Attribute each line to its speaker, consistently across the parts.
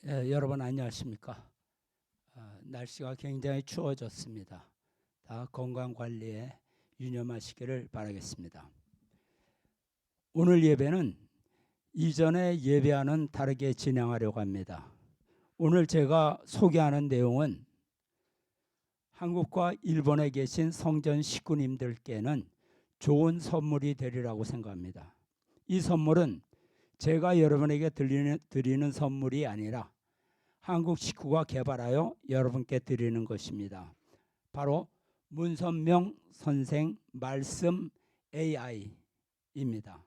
Speaker 1: 여러분 안녕하십니까? 날씨가 굉장히 추워졌습니다. 다 건강 관리에 유념하시기를 바라겠습니다. 오늘 예배는 이전의 예배와는 다르게 진행하려고 합니다. 오늘 제가 소개하는 내용은 한국과 일본에 계신 성전 식구님들께는 좋은 선물이 되리라고 생각합니다. 이 선물은 제가 여러분에게 드리는 선물이 아니라 한국 식구가 개발하여 여러분께 드리는 것입니다. 바로 문선명 선생 말씀 AI입니다.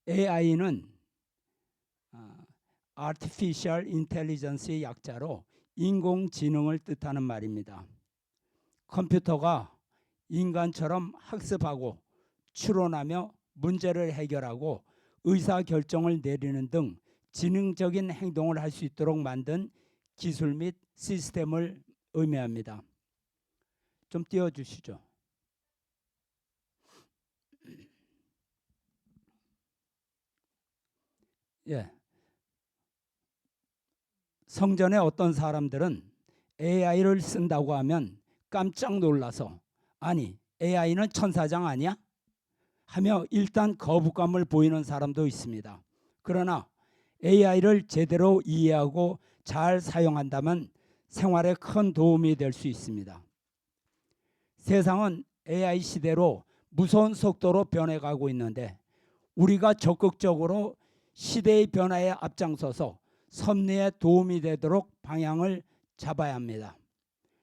Speaker 1: AI는 Artificial Intelligence의 약자로 인공지능을 뜻하는 말입니다. 컴퓨터가 인간처럼 학습하고 추론하며 문제를 해결하고 의사결정을 내리는 등 지능적인 행동을 할 수 있도록 만든 기술 및 시스템을 의미합니다. 좀 띄워주시죠. 예. 성전에 어떤 사람들은 AI를 쓴다고 하면 깜짝 놀라서 아니 AI는 천사장 아니야? 하며 일단 거부감을 보이는 사람도 있습니다. 그러나 AI를 제대로 이해하고 잘 사용한다면 생활에 큰 도움이 될 수 있습니다. 세상은 AI 시대로 무서운 속도로 변해가고 있는데 우리가 적극적으로 시대의 변화에 앞장서서 섭리에 도움이 되도록 방향을 잡아야 합니다.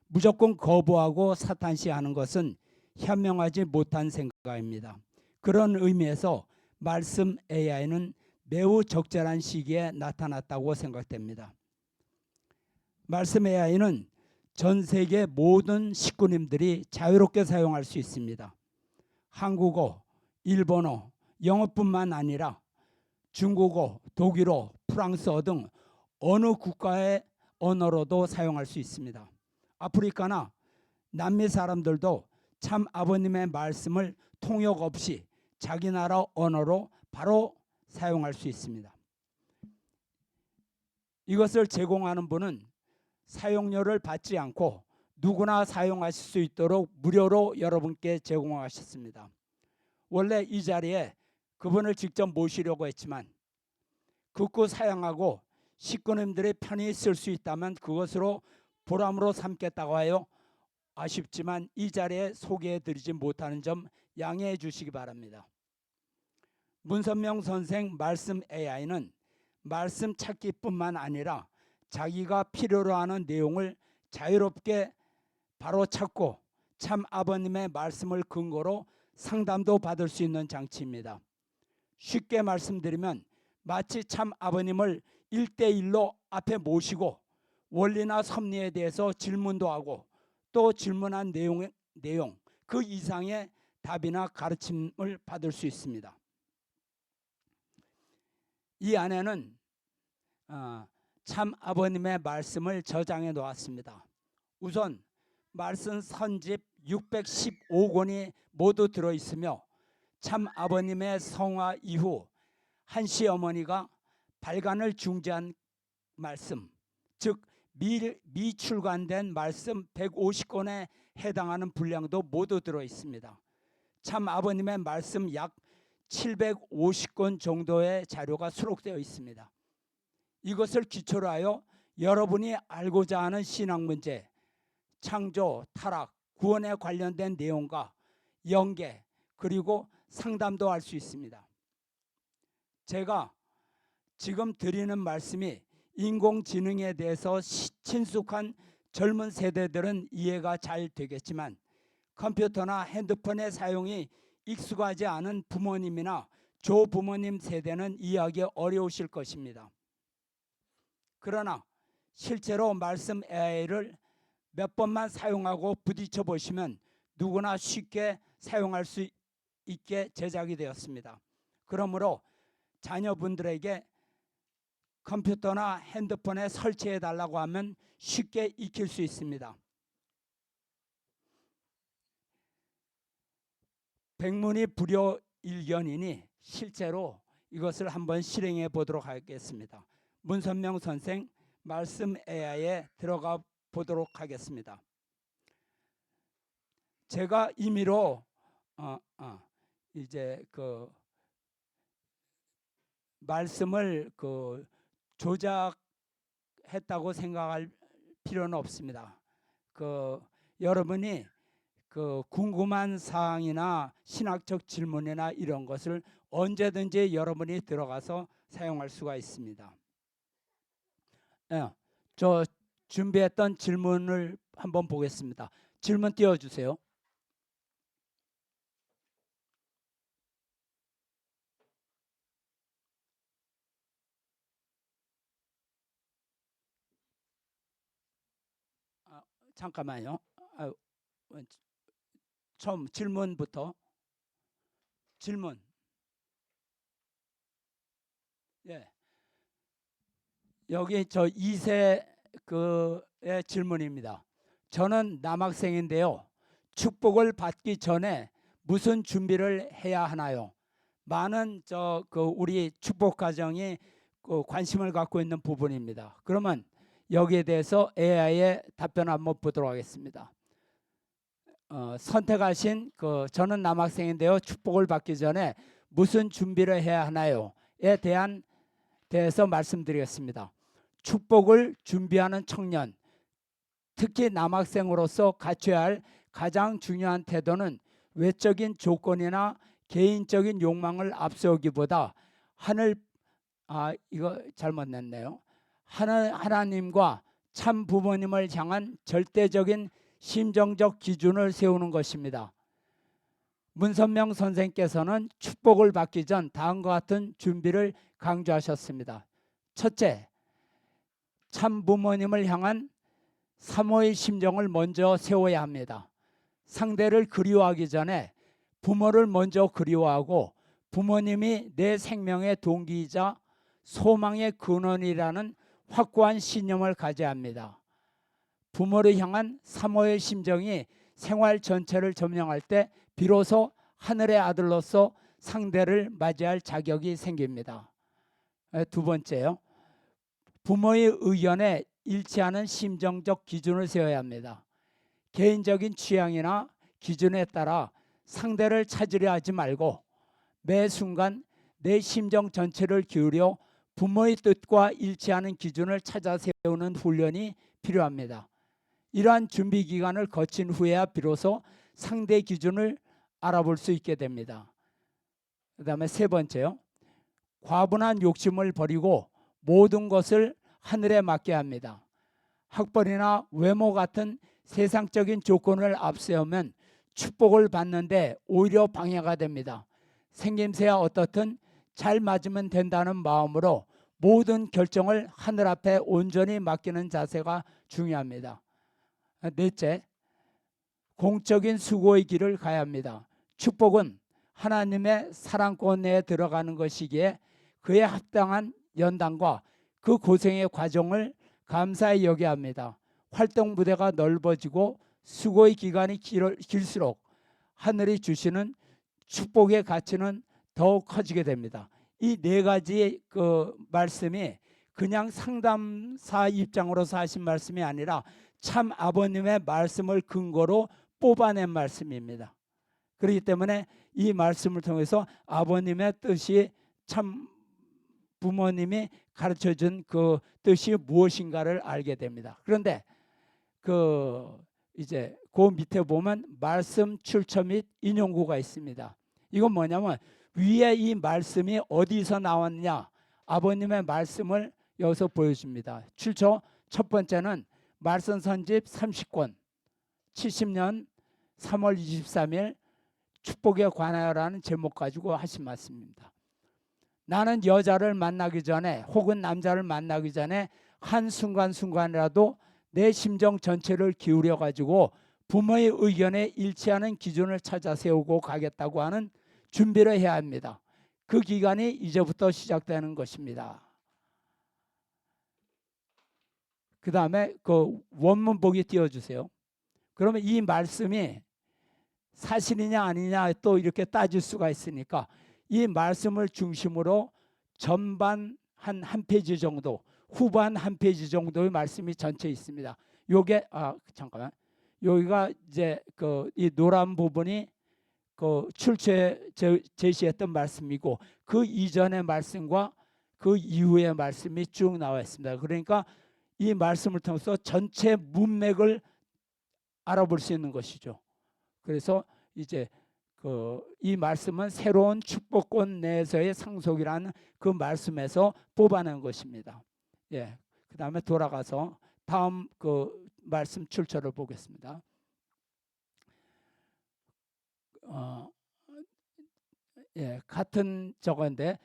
Speaker 1: 무조건 거부하고 사탄시하는 것은 현명하지 못한 생각입니다. 그런 의미에서 말씀 AI는 매우 적절한 시기에 나타났다고 생각됩니다. 말씀 AI는 전 세계 모든 식구님들이 자유롭게 사용할 수 있습니다. 한국어, 일본어, 영어뿐만 아니라 중국어, 독일어, 프랑스어 등 어느 국가의 언어로도 사용할 수 있습니다. 아프리카나 남미 사람들도 참 아버님의 말씀을 통역 없이 자기 나라 언어로 바로 사용할 수 있습니다. 이것을 제공하는 분은 사용료를 받지 않고 누구나 사용하실 수 있도록 무료로 여러분께 제공하셨습니다. 원래 이 자리에 그분을 직접 모시려고 했지만 극구 사양하고 식구님들이 편히 쓸 수 있다면 그것으로 보람으로 삼겠다고 하여 아쉽지만 이 자리에 소개해드리지 못하는 점 양해해 주시기 바랍니다. 문선명 선생 말씀 AI는 말씀 찾기뿐만 아니라 자기가 필요로 하는 내용을 자유롭게 바로 찾고 참 아버님의 말씀을 근거로 상담도 받을 수 있는 장치입니다. 쉽게 말씀드리면 마치 참 아버님을 1대1로 앞에 모시고 원리나 섭리에 대해서 질문도 하고 또 질문한 내용 그 이상의 답이나 가르침을 받을 수 있습니다. 이 안에는 참 아버님의 말씀을 저장해 놓았습니다. 우선 말씀 선집 615권이 모두 들어있으며 참 아버님의 성화 이후 한시 어머니가 발간을 중지한 말씀, 즉 미출간된 말씀 150권에 해당하는 분량도 모두 들어있습니다. 참 아버님의 말씀 약 750권 정도의 자료가 수록되어 있습니다. 이것을 기초로 하여 여러분이 알고자 하는 신학 문제, 창조, 타락, 구원에 관련된 내용과 연계 그리고 상담도 할 수 있습니다. 제가 지금 드리는 말씀이 인공지능에 대해서 친숙한 젊은 세대들은 이해가 잘 되겠지만 컴퓨터나 핸드폰의 사용이 익숙하지 않은 부모님이나 조부모님 세대는 이해하기 어려우실 것입니다. 그러나 실제로 말씀 AI를 몇 번만 사용하고 부딪혀 보시면 누구나 쉽게 사용할 수 있게 제작이 되었습니다. 그러므로 자녀분들에게 컴퓨터나 핸드폰에 설치해 달라고 하면 쉽게 익힐 수 있습니다. 백문이 불여일견이니 실제로 이것을 한번 실행해 보도록 하겠습니다. 문선명 선생 말씀 AI에 들어가 보도록 하겠습니다. 제가 임의로 이제 그 말씀을 그 조작했다고 생각할 필요는 없습니다. 그 여러분이 그 궁금한 사항이나 신학적 질문이나 이런 것을 언제든지 여러분이 들어가서 사용할 수가 있습니다. 저 준비했던 질문을 한번 보겠습니다. 질문 띄워주세요. 잠깐만요. 처음 질문부터. 질문. 예. 여기 저 2세 그의 질문입니다. 저는 남학생인데요. 축복을 받기 전에 무슨 준비를 해야 하나요? 많은 우리 축복 가정이 관심을 갖고 있는 부분입니다. 그러면 여기에 대해서 AI의 답변을 한번 보도록 하겠습니다. 선택하신 저는 남학생인데요. 축복을 받기 전에 무슨 준비를 해야 하나요?에 대해서 말씀드리겠습니다. 축복을 준비하는 청년, 특히 남학생으로서 갖춰야 할 가장 중요한 태도는 외적인 조건이나 개인적인 욕망을 앞세우기보다 이거 잘못 냈네요. 하나님과 참 부모님을 향한 절대적인 심정적 기준을 세우는 것입니다. 문선명 선생께서는 축복을 받기 전 다음과 같은 준비를 강조하셨습니다. 첫째, 참 부모님을 향한 사모의 심정을 먼저 세워야 합니다. 상대를 그리워하기 전에 부모를 먼저 그리워하고 부모님이 내 생명의 동기이자 소망의 근원이라는 확고한 신념을 가져야 합니다. 부모를 향한 사모의 심정이 생활 전체를 점령할 때 비로소 하늘의 아들로서 상대를 맞이할 자격이 생깁니다. 두 번째요. 부모의 의견에 일치하는 심정적 기준을 세워야 합니다. 개인적인 취향이나 기준에 따라 상대를 찾으려 하지 말고 매 순간 내 심정 전체를 기울여 부모의 뜻과 일치하는 기준을 찾아 세우는 훈련이 필요합니다. 이러한 준비 기간을 거친 후에야 비로소 상대 기준을 알아볼 수 있게 됩니다. 그 다음에 세 번째요. 과분한 욕심을 버리고 모든 것을 하늘에 맡겨야 합니다. 학벌이나 외모 같은 세상적인 조건을 앞세우면 축복을 받는데 오히려 방해가 됩니다. 생김새야 어떻든 잘 맞으면 된다는 마음으로 모든 결정을 하늘 앞에 온전히 맡기는 자세가 중요합니다. 넷째, 공적인 수고의 길을 가야 합니다. 축복은 하나님의 사랑권 내에 들어가는 것이기에 그에 합당한 연단과 그 고생의 과정을 감사히 여겨야 합니다. 활동 무대가 넓어지고 수고의 기간이 길수록 하늘이 주시는 축복의 가치는 더욱 커지게 됩니다. 이 네 가지 말씀이 그냥 상담사 입장으로서 하신 말씀이 아니라 참 아버님의 말씀을 근거로 뽑아낸 말씀입니다. 그렇기 때문에 이 말씀을 통해서 아버님의 뜻이 참 부모님이 가르쳐준 그 뜻이 무엇인가를 알게 됩니다. 그런데 이제 그 밑에 보면 말씀 출처 및 인용구가 있습니다. 이건 뭐냐면 위에 이 말씀이 어디서 나왔느냐, 아버님의 말씀을 여기서 보여줍니다. 출처 첫 번째는 말씀 선집 30권 70년 3월 23일 축복에 관하여라는 제목 가지고 하신 말씀입니다. 나는 여자를 만나기 전에 혹은 남자를 만나기 전에 한순간순간이라도 내 심정 전체를 기울여 가지고 부모의 의견에 일치하는 기준을 찾아 세우고 가겠다고 하는 준비를 해야 합니다. 그 기간이 이제부터 시작되는 것입니다. 그 다음에 원문 보기 띄워주세요. 그러면 이 말씀이 사실이냐 아니냐 또 이렇게 따질 수가 있으니까 이 말씀을 중심으로 전반 한 페이지 정도 후반 한 페이지 정도의 말씀이 전체 있습니다. 요게 잠깐만. 여기가 이제 이 노란 부분이 출처에 제시했던 말씀이고 그 이전의 말씀과 그 이후의 말씀이 쭉 나와 있습니다. 그러니까 이 말씀을 통해서 전체 문맥을 알아볼 수 있는 것이죠. 그래서 이제 이 말씀은 새로운 축복권 내에서의 상속이라는 그 말씀에서 뽑아낸 것입니다. 예. 그 다음에 돌아가서 다음 말씀 출처를 보겠습니다. 예, 같은 저건데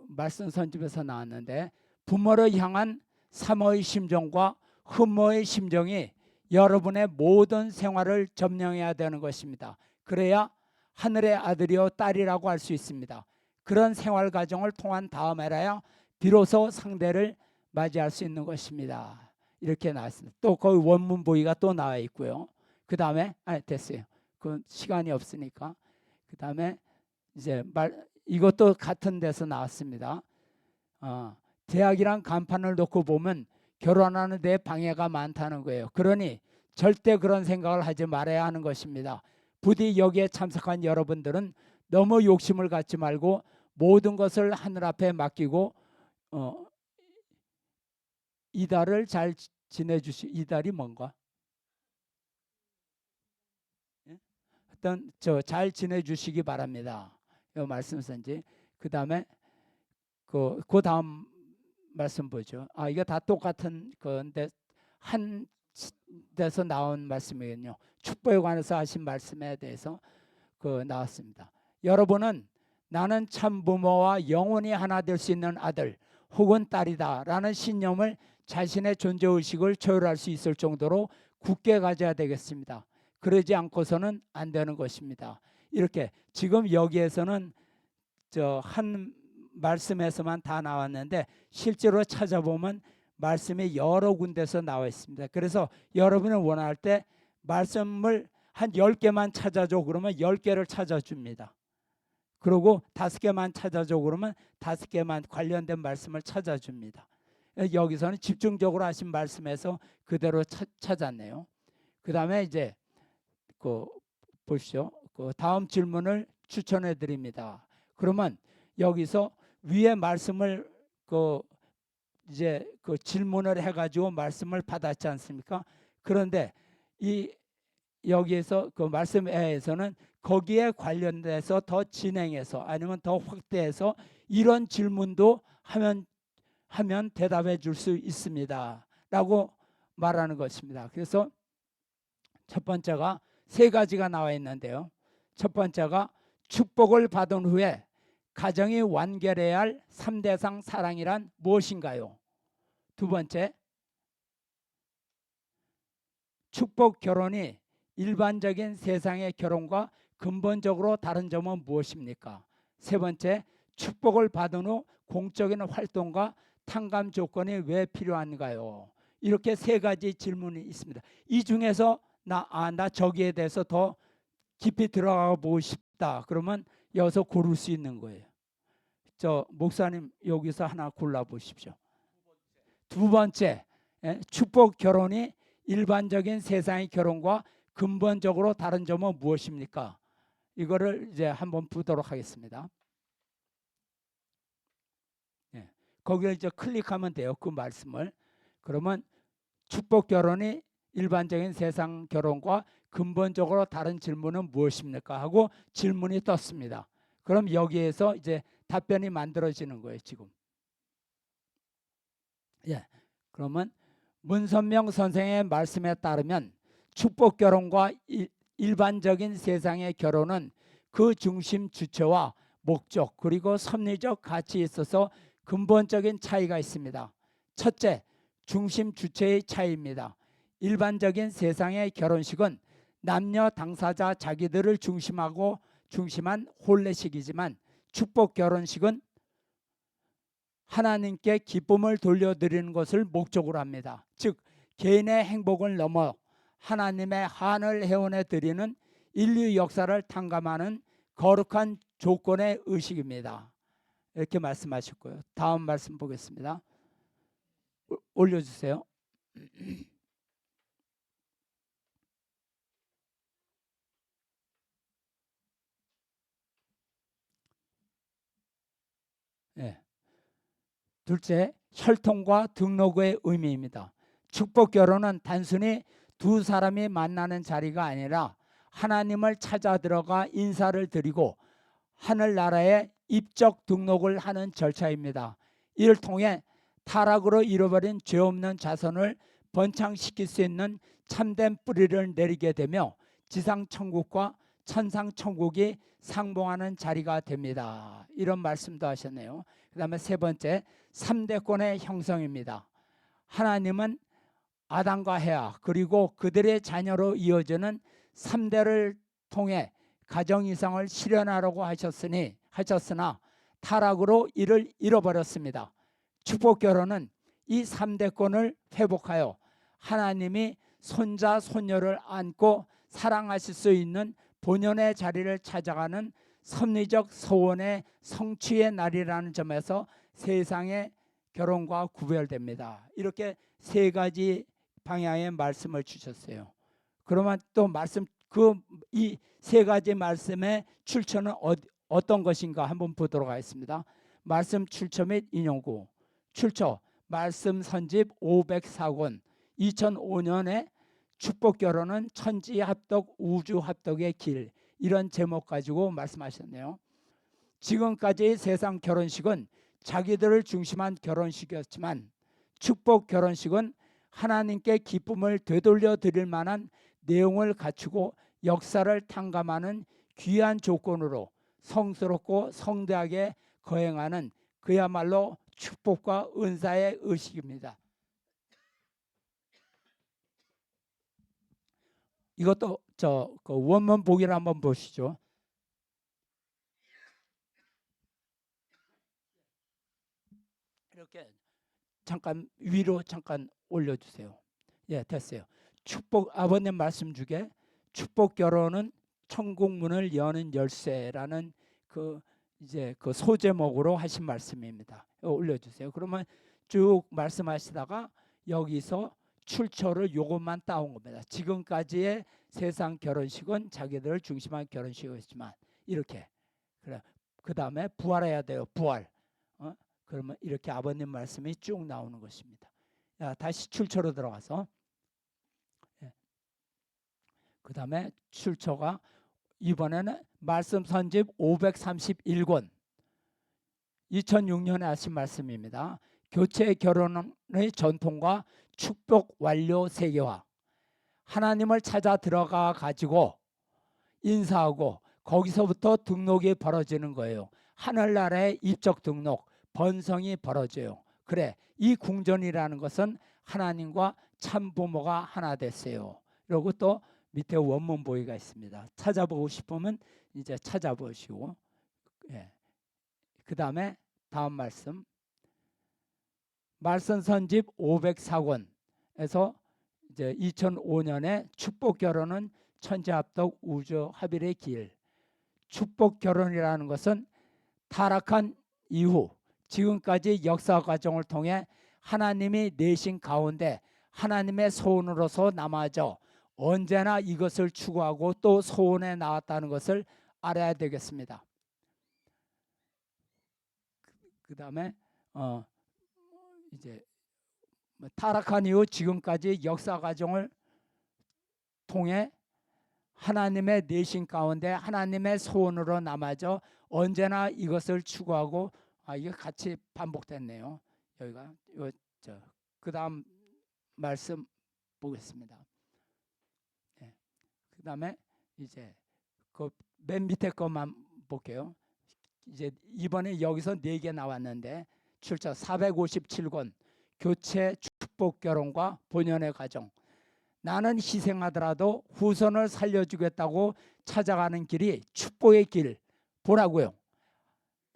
Speaker 1: 말씀 선집에서 나왔는데 부모를 향한 사모의 심정과 흠모의 심정이 여러분의 모든 생활을 점령해야 되는 것입니다. 그래야 하늘의 아들이요 딸이라고 할 수 있습니다. 그런 생활 과정을 통한 다음에라야 비로소 상대를 맞이할 수 있는 것입니다. 이렇게 나왔습니다. 또 거기 원문 보기가 또 나와 있고요. 그 다음에 됐어요. 그 시간이 없으니까 그 다음에 이제 이것도 같은 데서 나왔습니다. 대학이란 간판을 놓고 보면 결혼하는 데 방해가 많다는 거예요. 그러니 절대 그런 생각을 하지 말아야 하는 것입니다. 부디 여기에 참석한 여러분들은 너무 욕심을 갖지 말고 모든 것을 하늘 앞에 맡기고 이달을 잘 이달이 뭔가? 잘 지내주시기 바랍니다. 이 말씀선지. 그 다음에 그 다음 말씀 보죠. 이거 다 똑같은 건데 한 데서 나온 말씀이거든요. 축복에 관해서 하신 말씀에 대해서 나왔습니다. 여러분은 나는 참 부모와 영원히 하나 될 수 있는 아들 혹은 딸이다 라는 신념을 자신의 존재의식을 초월할 수 있을 정도로 굳게 가져야 되겠습니다. 그러지 않고서는 안 되는 것입니다. 이렇게 지금 여기에서는 한 말씀에서만 다 나왔는데 실제로 찾아보면 말씀이 여러 군데서 나와 있습니다. 그래서 여러분이 원할 때 말씀을 한 10개만 찾아줘 그러면 10개를 찾아줍니다. 그리고 5개만 찾아줘 그러면 5개만 관련된 말씀을 찾아줍니다. 여기서는 집중적으로 하신 말씀에서 그대로 찾았네요. 그 다음에 이제 보시죠. 다음 질문을 추천해 드립니다. 그러면 여기서 위에 말씀을 이제 질문을 해가지고 말씀을 받았지 않습니까? 그런데 여기에서 말씀에서는 거기에 관련돼서 더 진행해서 아니면 더 확대해서 이런 질문도 하면 대답해 줄 수 있습니다. 라고 말하는 것입니다. 그래서 첫 번째가 3가지가 나와 있는데요. 첫 번째가 축복을 받은 후에 가정이 완결해야 할 3대상 사랑이란 무엇인가요? 두 번째, 축복 결혼이 일반적인 세상의 결혼과 근본적으로 다른 점은 무엇입니까? 세 번째, 축복을 받은 후 공적인 활동과 탕감 조건이 왜 필요한가요? 이렇게 3가지 질문이 있습니다. 이 중에서 나 저기에 대해서 더 깊이 들어가 보고 싶다. 그러면 여기서 고를 수 있는 거예요. 목사님 여기서 하나 골라 보십시오. 두 번째, 축복 결혼이 일반적인 세상의 결혼과 근본적으로 다른 점은 무엇입니까? 이거를 이제 한번 보도록 하겠습니다. 거기를 이제 클릭하면 돼요. 그 말씀을. 그러면 축복 결혼이 일반적인 세상 결혼과 근본적으로 다른 질문은 무엇입니까? 하고 질문이 떴습니다. 그럼 여기에서 이제 답변이 만들어지는 거예요, 지금. 그러면 문선명 선생의 말씀에 따르면 축복 결혼과 일반적인 세상의 결혼은 그 중심 주체와 목적 그리고 섭리적 가치에 있어서 근본적인 차이가 있습니다. 첫째, 중심 주체의 차이입니다. 일반적인 세상의 결혼식은 남녀 당사자 자기들을 중심한 혼례식이지만 축복 결혼식은 하나님께 기쁨을 돌려드리는 것을 목적으로 합니다. 즉 개인의 행복을 넘어 하나님의 한을 회원해 드리는 인류 역사를 탕감하는 거룩한 조건의 의식입니다. 이렇게 말씀하셨고요. 다음 말씀 보겠습니다. 올려주세요. 예. 둘째, 혈통과 등록의 의미입니다. 축복 결혼은 단순히 두 사람이 만나는 자리가 아니라 하나님을 찾아 들어가 인사를 드리고 하늘나라에 입적 등록을 하는 절차입니다. 이를 통해 타락으로 잃어버린 죄 없는 자손을 번창시킬 수 있는 참된 뿌리를 내리게 되며 지상천국과 천상천국이 상봉하는 자리가 됩니다. 이런 말씀도 하셨네요. 그 다음에 세 번째, 3대권의 형성입니다. 하나님은 아담과 헤아 그리고 그들의 자녀로 이어지는 3대를 통해 가정 이상을 실현하라고 하셨으나 타락으로 이를 잃어버렸습니다. 축복 결혼은 이 3대권을 회복하여 하나님이 손자 손녀를 안고 사랑하실 수 있는 본연의 자리를 찾아가는 섭리적 소원의 성취의 날이라는 점에서 세상의 결혼과 구별됩니다. 이렇게 세 가지 방향의 말씀을 주셨어요. 그러면 또 말씀 이 세 가지 말씀의 출처는 어떤 것인가 한번 보도록 하겠습니다. 말씀 출처 및 인용구. 출처 말씀 선집 504권 2005년에 축복 결혼은 천지 합덕 우주 합덕의 길, 이런 제목 가지고 말씀하셨네요. 지금까지 세상 결혼식은 자기들을 중심한 결혼식이었지만 축복 결혼식은 하나님께 기쁨을 되돌려 드릴 만한 내용을 갖추고 역사를 탕감하는 귀한 조건으로 성스럽고 성대하게 거행하는 그야말로 축복과 은사의 의식입니다. 이것도 그 원문 보기를 한번 보시죠. 이렇게 잠깐 위로 잠깐 올려주세요. 예, 됐어요. 축복 아버님 말씀 중에 축복 결혼은 천국 문을 여는 열쇠라는 그 이제 그 소제목으로 하신 말씀입니다. 올려주세요. 그러면 쭉 말씀하시다가 여기서 출처를 요것만 따온 겁니다. 지금까지의 세상 결혼식은 자기들을 중심한 결혼식이었지만 이렇게 그래. 그 다음에 부활해야 돼요. 부활. 그러면 이렇게 아버님 말씀이 쭉 나오는 것입니다. 자, 다시 출처로 들어가서 그 다음에 출처가 이번에는 말씀 선집 531권 2006년에 하신 말씀입니다. 교체 결혼의 전통과 축복 완료 세계화. 하나님을 찾아 들어가 가지고 인사하고 거기서부터 등록이 벌어지는 거예요. 하늘나라의 입적 등록, 번성이 벌어져요. 그래, 이 궁전이라는 것은 하나님과 참부모가 하나 됐어요. 그리고 또 밑에 원문 보기가 있습니다. 찾아보고 싶으면 이제 찾아보시고, 예. 그 다음에 다음 말씀 말씀선집 504권에서 이제 2005년에 축복 결혼은 천지합덕 우주 합일의 길. 축복 결혼이라는 것은 타락한 이후 지금까지 역사 과정을 통해 하나님이 내신 가운데 하나님의 소원으로서 남아져 언제나 이것을 추구하고 또 소원에 나왔다는 것을 알아야 되겠습니다. 그 다음에 이제 타락한 이후 지금까지 역사 과정을 통해 하나님의 내신 가운데 하나님의 소원으로 남아져 언제나 이것을 추구하고 이게 같이 반복됐네요. 여기가 그 다음 말씀 보겠습니다. 네. 그 다음에 이제 그 맨 밑에 것만 볼게요. 이제 이번에 여기서 4개 나왔는데 출처 457권 교체 축복 결혼과 본연의 가정. 나는 희생하더라도 후손을 살려주겠다고 찾아가는 길이 축복의 길 보라고요.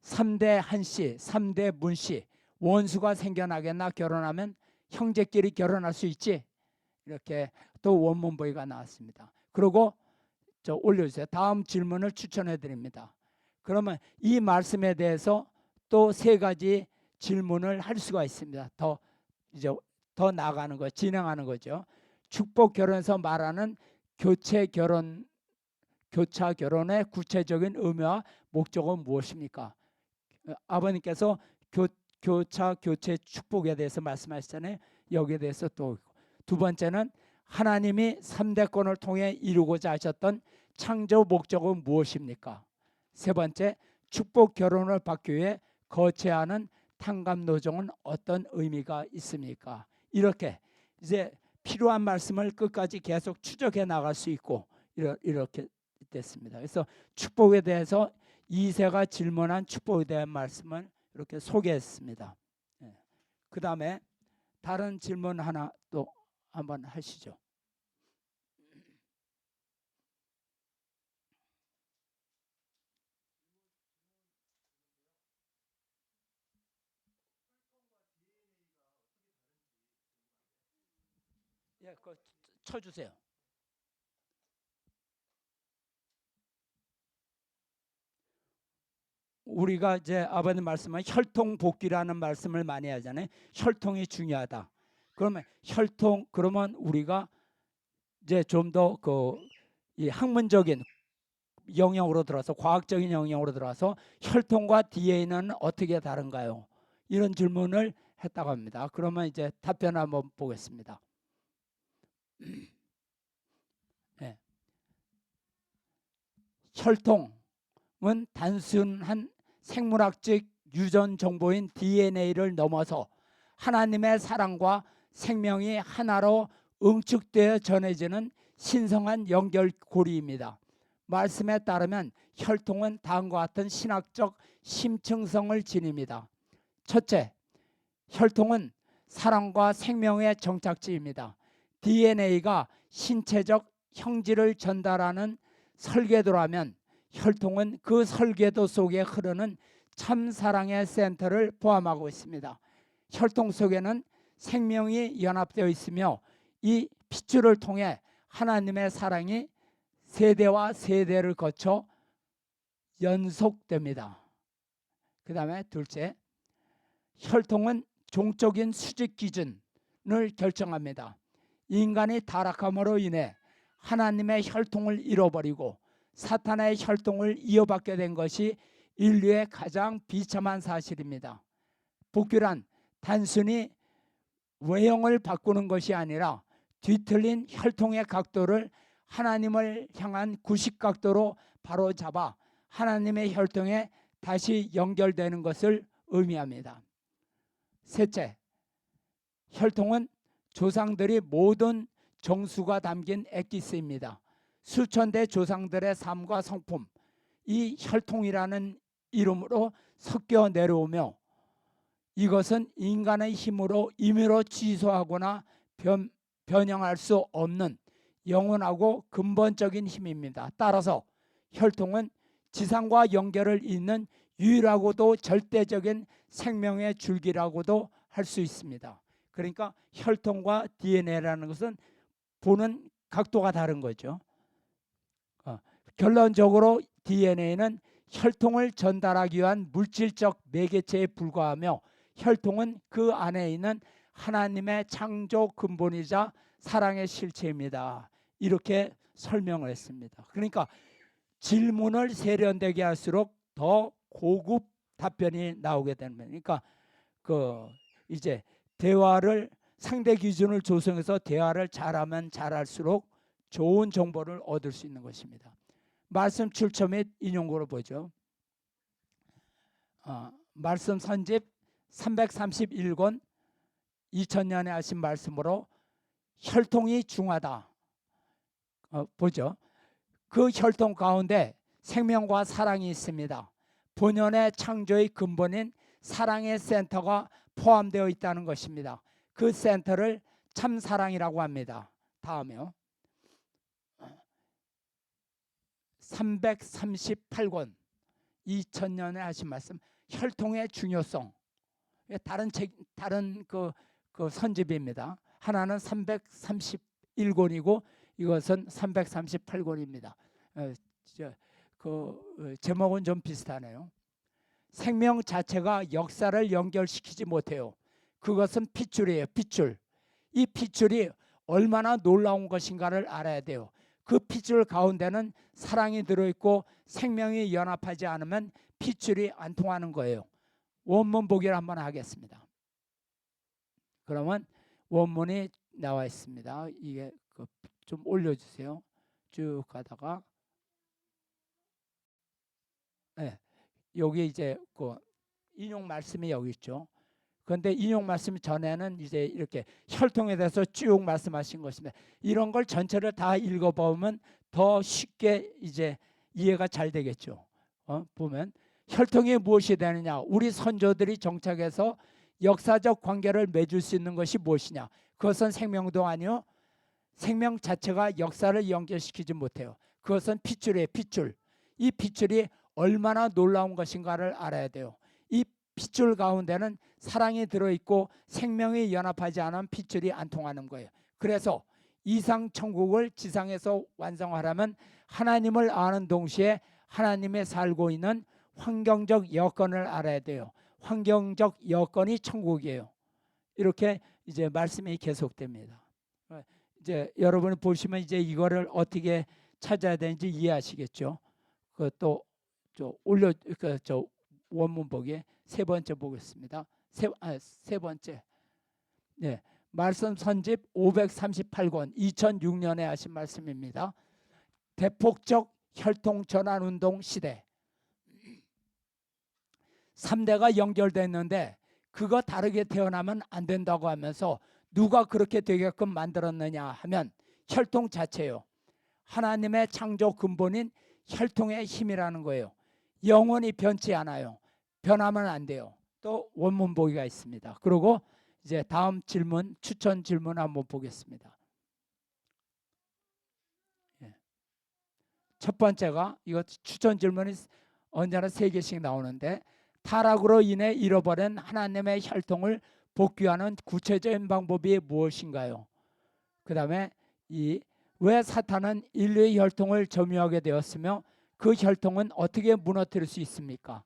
Speaker 1: 3대 한씨, 3대 문씨. 원수가 생겨나겠나 결혼하면 형제끼리 결혼할 수 있지. 이렇게 또 원문 보기가 나왔습니다. 그리고 올려주세요. 다음 질문을 추천해 드립니다. 그러면 이 말씀에 대해서 또 3가지 질문을 할 수가 있습니다. 더 이제 더 나아가는 거, 진행하는 거죠. 축복 결혼에서 말하는 교체 결혼, 교차 결혼의 구체적인 의미와 목적은 무엇입니까? 아버님께서 교차 교체 축복에 대해서 말씀하시잖아요. 여기에 대해서 또 두 번째는 하나님이 3대권을 통해 이루고자 하셨던 창조 목적은 무엇입니까? 세 번째, 축복 결혼을 받기 위해 거쳐야 하는 탕감노정은 어떤 의미가 있습니까? 이렇게 이제 필요한 말씀을 끝까지 계속 추적해 나갈 수 있고 이렇게 됐습니다. 그래서 축복에 대해서 이세가 질문한 축복에 대한 말씀을 이렇게 소개했습니다. 그 다음에 다른 질문 하나 또 한번 하시죠. 예, 그 쳐주세요. 우리가 이제 아버님 말씀은 혈통 복귀라는 말씀을 많이 하잖아요. 혈통이 중요하다. 그러면 혈통, 그러면 우리가 이제 좀 더 이 학문적인 영역으로 들어서, 과학적인 영역으로 들어서 혈통과 DNA는 어떻게 다른가요? 이런 질문을 했다고 합니다. 그러면 이제 답변 한번 보겠습니다. 네. 혈통은 단순한 생물학적 유전 정보인 DNA를 넘어서 하나님의 사랑과 생명이 하나로 응축되어 전해지는 신성한 연결고리입니다. 말씀에 따르면 혈통은 다음과 같은 신학적 심층성을 지닙니다. 첫째, 혈통은 사랑과 생명의 정착지입니다. DNA가 신체적 형질을 전달하는 설계도라면 혈통은 그 설계도 속에 흐르는 참사랑의 센터를 포함하고 있습니다. 혈통 속에는 생명이 연합되어 있으며 이 핏줄을 통해 하나님의 사랑이 세대와 세대를 거쳐 연속됩니다. 그 다음에 둘째, 혈통은 종적인 수직 기준을 결정합니다. 인간이 타락함으로 인해 하나님의 혈통을 잃어버리고 사탄의 혈통을 이어받게 된 것이 인류의 가장 비참한 사실입니다. 복귀란 단순히 외형을 바꾸는 것이 아니라 뒤틀린 혈통의 각도를 하나님을 향한 90각도로 바로잡아 하나님의 혈통에 다시 연결되는 것을 의미합니다. 셋째, 혈통은 조상들이 모든 정수가 담긴 엑기스입니다. 수천 대 조상들의 삶과 성품, 이 혈통이라는 이름으로 섞여 내려오며 이것은 인간의 힘으로 임의로 취소하거나 변형할 수 없는 영원하고 근본적인 힘입니다. 따라서 혈통은 지상과 연결을 잇는 유일하고도 절대적인 생명의 줄기라고도 할 수 있습니다. 그러니까 혈통과 DNA라는 것은 보는 각도가 다른 거죠. 결론적으로 DNA는 혈통을 전달하기 위한 물질적 매개체에 불과하며 혈통은 그 안에 있는 하나님의 창조 근본이자 사랑의 실체입니다. 이렇게 설명을 했습니다. 그러니까 질문을 세련되게 할수록 더 고급 답변이 나오게 되는 거예요. 그러니까 이제 대화를 상대 기준을 조성해서 대화를 잘하면 잘할수록 좋은 정보를 얻을 수 있는 것입니다. 말씀 출처 및 인용구를 보죠. 말씀 선집 331권 2000년에 하신 말씀으로 혈통이 중하다. 보죠. 그 혈통 가운데 생명과 사랑이 있습니다. 본연의 창조의 근본인 사랑의 센터가 포함되어 있다는 것입니다. 그 센터를 참사랑이라고 합니다. 다음에요. 338권 2000년에 하신 말씀 혈통의 중요성. 다른 선집입니다. 하나는 331권이고 이것은 338권입니다. 제목은 좀 비슷하네요. 생명 자체가 역사를 연결시키지 못해요. 그것은 핏줄이에요. 핏줄. 이 핏줄이 얼마나 놀라운 것인가를 알아야 돼요. 그 핏줄 가운데는 사랑이 들어있고 생명이 연합하지 않으면 핏줄이 안 통하는 거예요. 원문 보기를 한번 하겠습니다. 그러면 원문이 나와 있습니다. 이게 좀 올려주세요. 쭉 가다가 네, 여기 이제 그 인용 말씀이 여기 있죠. 그런데 인용 말씀 전에는 이제 이렇게 혈통에 대해서 쭉 말씀하신 것입니다. 이런 걸 전체를 다 읽어보면 더 쉽게 이제 이해가 잘 되겠죠. 보면 혈통이 무엇이 되느냐? 우리 선조들이 정착해서 역사적 관계를 맺을 수 있는 것이 무엇이냐? 그것은 생명도 아니요. 생명 자체가 역사를 연결시키지 못해요. 그것은 핏줄이에요. 핏줄. 이 핏줄이 얼마나 놀라운 것인가를 알아야 돼요. 이 핏줄 가운데는 사랑이 들어있고 생명이 연합하지 않은 핏줄이 안 통하는 거예요. 그래서 이상 천국을 지상에서 완성하려면 하나님을 아는 동시에 하나님의 살고 있는 환경적 여건을 알아야 돼요. 환경적 여건이 천국이에요. 이렇게 이제 말씀이 계속됩니다. 이제 여러분이 보시면 이제 이거를 어떻게 찾아야 되는지 이해하시겠죠. 그것도 올려 저 원문 보기에 세 번째 보겠습니다. 세 번째. 네. 말씀 선집 538권 2006년에 하신 말씀입니다. 대폭적 혈통 전환 운동 시대. 3대가 연결됐는데 그거 다르게 태어나면 안 된다고 하면서 누가 그렇게 되게끔 만들었느냐 하면 혈통 자체요. 하나님의 창조 근본인 혈통의 힘이라는 거예요. 영원히 변치 않아요. 변하면 안 돼요. 또 원문 보기가 있습니다. 그리고 이제 다음 질문, 추천 질문 한번 보겠습니다. 첫 번째가 이거 추천 질문이 언제나 3개씩 나오는데 타락으로 인해 잃어버린 하나님의 혈통을 복귀하는 구체적인 방법이 무엇인가요? 그 다음에 왜 사탄은 인류의 혈통을 점유하게 되었으며 그 혈통은 어떻게 무너뜨릴 수 있습니까?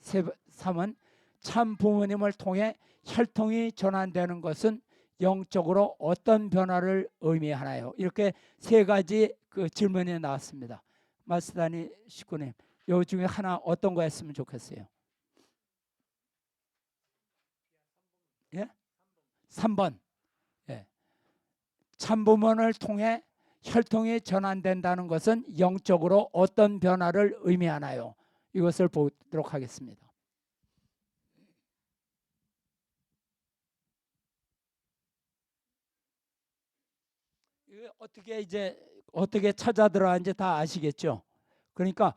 Speaker 1: 3은 참 부모님을 통해 혈통이 전환되는 것은 영적으로 어떤 변화를 의미하나요? 이렇게 3가지 그 질문이 나왔습니다. 마스다니 식구님, 요 중에 하나 어떤 거 했으면 좋겠어요? 예? 3번. 예. 참부모를 통해 혈통이 전환된다는 것은 영적으로 어떤 변화를 의미하나요? 이것을 보도록 하겠습니다. 어떻게 찾아 들어가는지 다 아시겠죠? 그러니까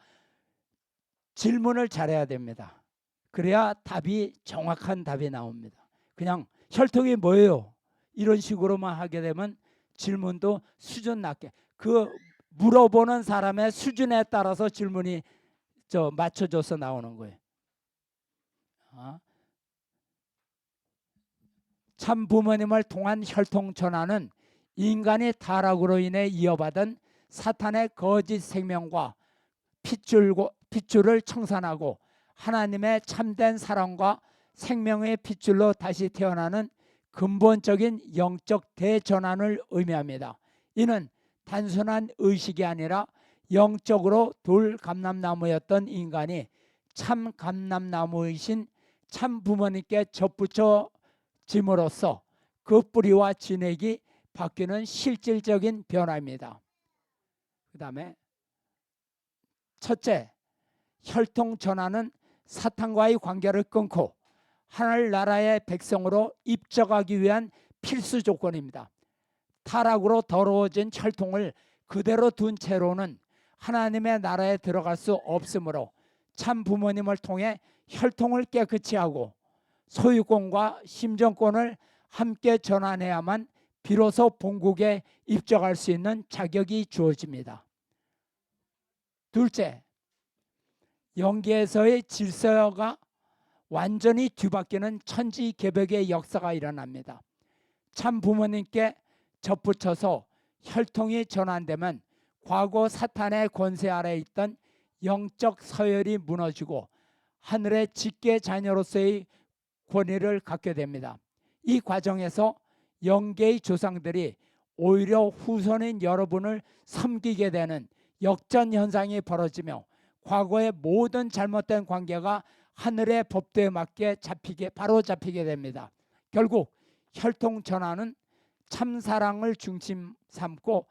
Speaker 1: 질문을 잘해야 됩니다. 그래야 답이 정확한 답이 나옵니다. 그냥 혈통이 뭐예요? 이런 식으로만 하게 되면 질문도 수준 낮게 그 물어보는 사람의 수준에 따라서 질문이 맞춰줘서 나오는 거예요. 참 부모님을 통한 혈통 전환은 인간이 타락으로 인해 이어받은 사탄의 거짓 생명과 핏줄을 청산하고 하나님의 참된 사랑과 생명의 핏줄로 다시 태어나는 근본적인 영적 대전환을 의미합니다. 이는 단순한 의식이 아니라 영적으로 돌감람나무였던 인간이 참 감람나무이신 참 부모님께 접붙여짐으로써 그 뿌리와 진액이 바뀌는 실질적인 변화입니다. 그 다음에 첫째, 혈통 전환은 사탄과의 관계를 끊고 하늘나라의 백성으로 입적하기 위한 필수 조건입니다. 타락으로 더러워진 혈통을 그대로 둔 채로는 하나님의 나라에 들어갈 수 없으므로 참 부모님을 통해 혈통을 깨끗이 하고 소유권과 심정권을 함께 전환해야만 비로소 본국에 입적할 수 있는 자격이 주어집니다. 둘째, 영계에서의 질서가 완전히 뒤바뀌는 천지개벽의 역사가 일어납니다. 참 부모님께 접붙여서 혈통이 전환되면 과거 사탄의 권세 아래 있던 영적 서열이 무너지고 하늘의 직계 자녀로서의 권위를 갖게 됩니다. 이 과정에서 영계의 조상들이 오히려 후손인 여러분을 섬기게 되는 역전 현상이 벌어지며 과거의 모든 잘못된 관계가 하늘의 법도에 맞게 바로 잡히게 됩니다. 결국 혈통 전환은 참 사랑을 중심 삼고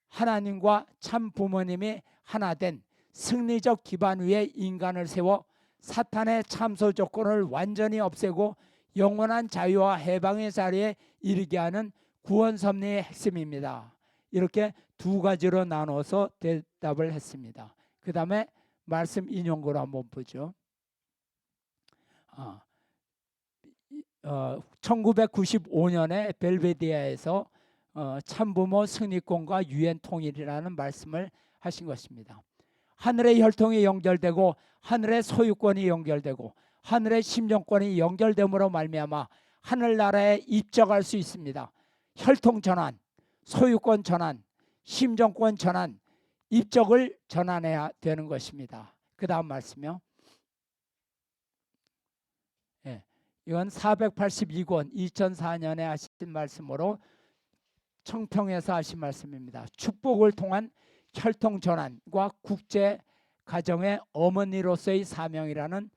Speaker 1: 하나님과 참 부모님이 하나 된 승리적 기반 위에 인간을 세워 사탄의 참소 조건을 완전히 없애고 영원한 자유와 해방의 자리에 이르게 하는 구원 섭리의 핵심입니다. 이렇게 두 가지로 나눠서 대답을 했습니다. 그 다음에 말씀 인용구로 한번 보죠. 1995년에 벨베디아에서 참부모 승리권과 유엔 통일이라는 말씀을 하신 것입니다. 하늘의 혈통이 연결되고 하늘의 소유권이 연결되고 하늘의 심정권이 연결됨으로 말미암아 하늘나라에 입적할 수 있습니다. 혈통 전환, 소유권 전환, 심정권 전환, 입적을 전환해야 되는 것입니다. 그 다음 말씀이요. 예, 이건 482권 2004년에 하신 말씀으로 청평에서 하신 말씀입니다. 축복을 통한 혈통 전환과 국제 가정의 어머니로서의 사명이라는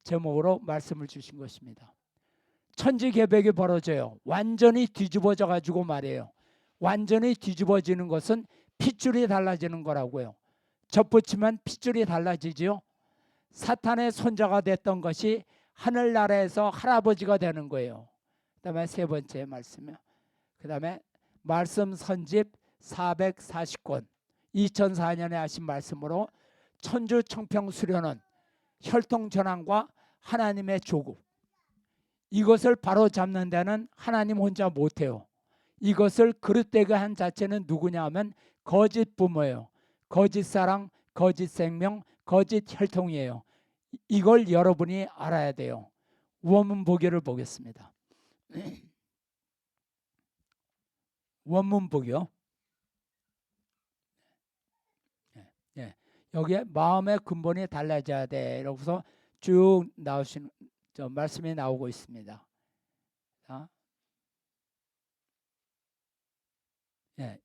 Speaker 1: 제목으로 말씀을 주신 것입니다. 천지개벽이 벌어져요. 완전히 뒤집어져 가지고 말이에요. 완전히 뒤집어지는 것은 핏줄이 달라지는 거라고요. 접붙이면 핏줄이 달라지지요. 사탄의 손자가 됐던 것이 하늘나라에서 할아버지가 되는 거예요. 그 다음에 세 번째 말씀이요. 그 다음에 말씀 선집 440권 2004년에 하신 말씀으로 천주 청평 수련은 혈통 전환과 하나님의 조국, 이것을 바로 잡는 데는 하나님 혼자 못해요. 이것을 그릇되게 한 자체는 누구냐 하면 거짓 부모예요. 거짓 사랑, 거짓 생명, 거짓 혈통이에요. 이걸 여러분이 알아야 돼요. 원문 보기를 보겠습니다. 원문 보기요. 여기에 마음의 근본이 달라져야 돼. 이러고서 쭉 나오신 말씀이 나오고 있습니다. 자,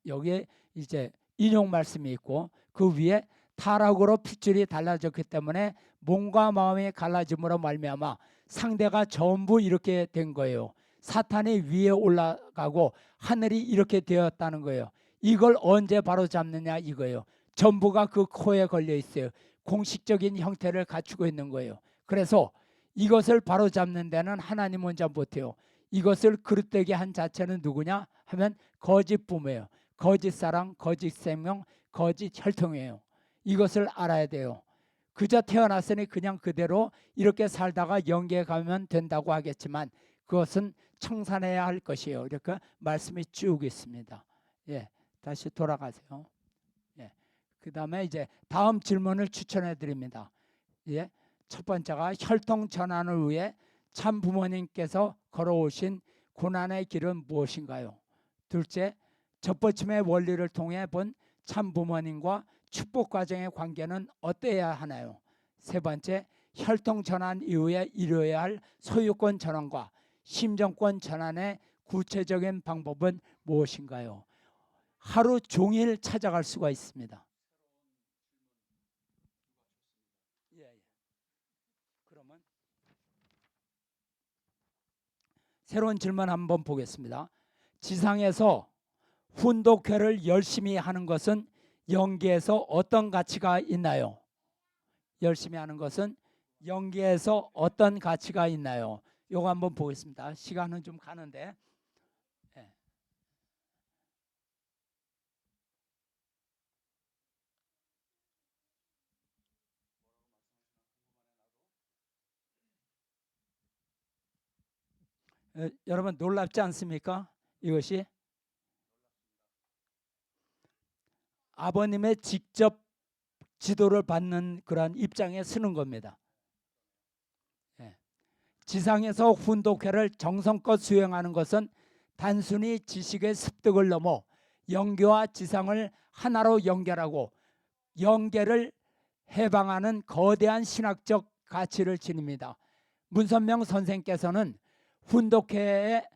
Speaker 1: 여기에 이제 인용 말씀이 있고 그 위에 타락으로 핏줄이 달라졌기 때문에 몸과 마음이 갈라짐으로 말미암아 상대가 전부 이렇게 된 거예요. 사탄이 위에 올라가고 하늘이 이렇게 되었다는 거예요. 이걸 언제 바로 잡느냐 이거예요. 전부가 그 코에 걸려 있어요. 공식적인 형태를 갖추고 있는 거예요. 그래서 이것을 바로 잡는 데는 하나님 혼자 못해요. 이것을 그릇되게 한 자체는 누구냐 하면 거짓 부모예요. 거짓 사랑, 거짓 생명, 거짓 혈통이에요. 이것을 알아야 돼요. 그저 태어났으니 그냥 그대로 이렇게 살다가 영계에 가면 된다고 하겠지만 그것은 청산해야 할 것이에요. 이렇게 말씀이 쭉 있습니다. 다시 돌아가세요. 그 다음에 이제 다음 질문을 추천해 드립니다. 첫 번째가 혈통 전환을 위해 참 부모님께서 걸어오신 고난의 길은 무엇인가요? 둘째, 접붙임의 원리를 통해 본 참 부모님과 축복 과정의 관계는 어때야 하나요? 세 번째, 혈통 전환 이후에 이루어야 할 소유권 전환과 심정권 전환의 구체적인 방법은 무엇인가요? 하루 종일 찾아갈 수가 있습니다. 그러면 새로운 질문 한번 보겠습니다. 지상에서 훈독회를 열심히 하는 것은 영계에서 어떤 가치가 있나요? 열심히 하는 것은 영계에서 어떤 가치가 있나요? 요거 한번 보겠습니다. 시간은 좀 가는데. 여러분 놀랍지 않습니까? 이것이 아버님의 직접 지도를 받는 그러한 입장에 서는 겁니다. 지상에서 훈독회를 정성껏 수행하는 것은 단순히 지식의 습득을 넘어 영계와 지상을 하나로 연결하고 영계를 해방하는 거대한 신학적 가치를 지닙니다. 문선명 선생께서는 훈독회의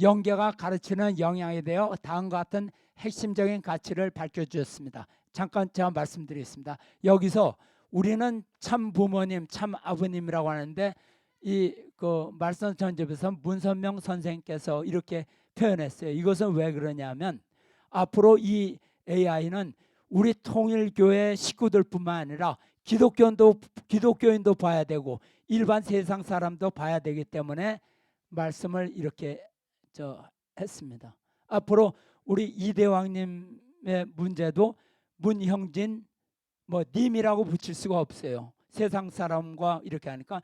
Speaker 1: 영계가 가르치는 영향에 대해 다음과 같은 핵심적인 가치를 밝혀주셨습니다. 잠깐 제가 말씀드리겠습니다. 여기서 우리는 참 부모님, 참 아버님이라고 하는데 이 그 말씀 전집에서 문선명 선생님께서 이렇게 표현했어요. 이것은 왜 그러냐면 앞으로 이 AI는 우리 통일교회 식구들뿐만 아니라 기독교인도 봐야 되고 일반 세상 사람도 봐야 되기 때문에 말씀을 이렇게 했습니다. 앞으로 우리 이대왕님의 문제도 문형진 뭐 님이라고 붙일 수가 없어요. 세상 사람과 이렇게 하니까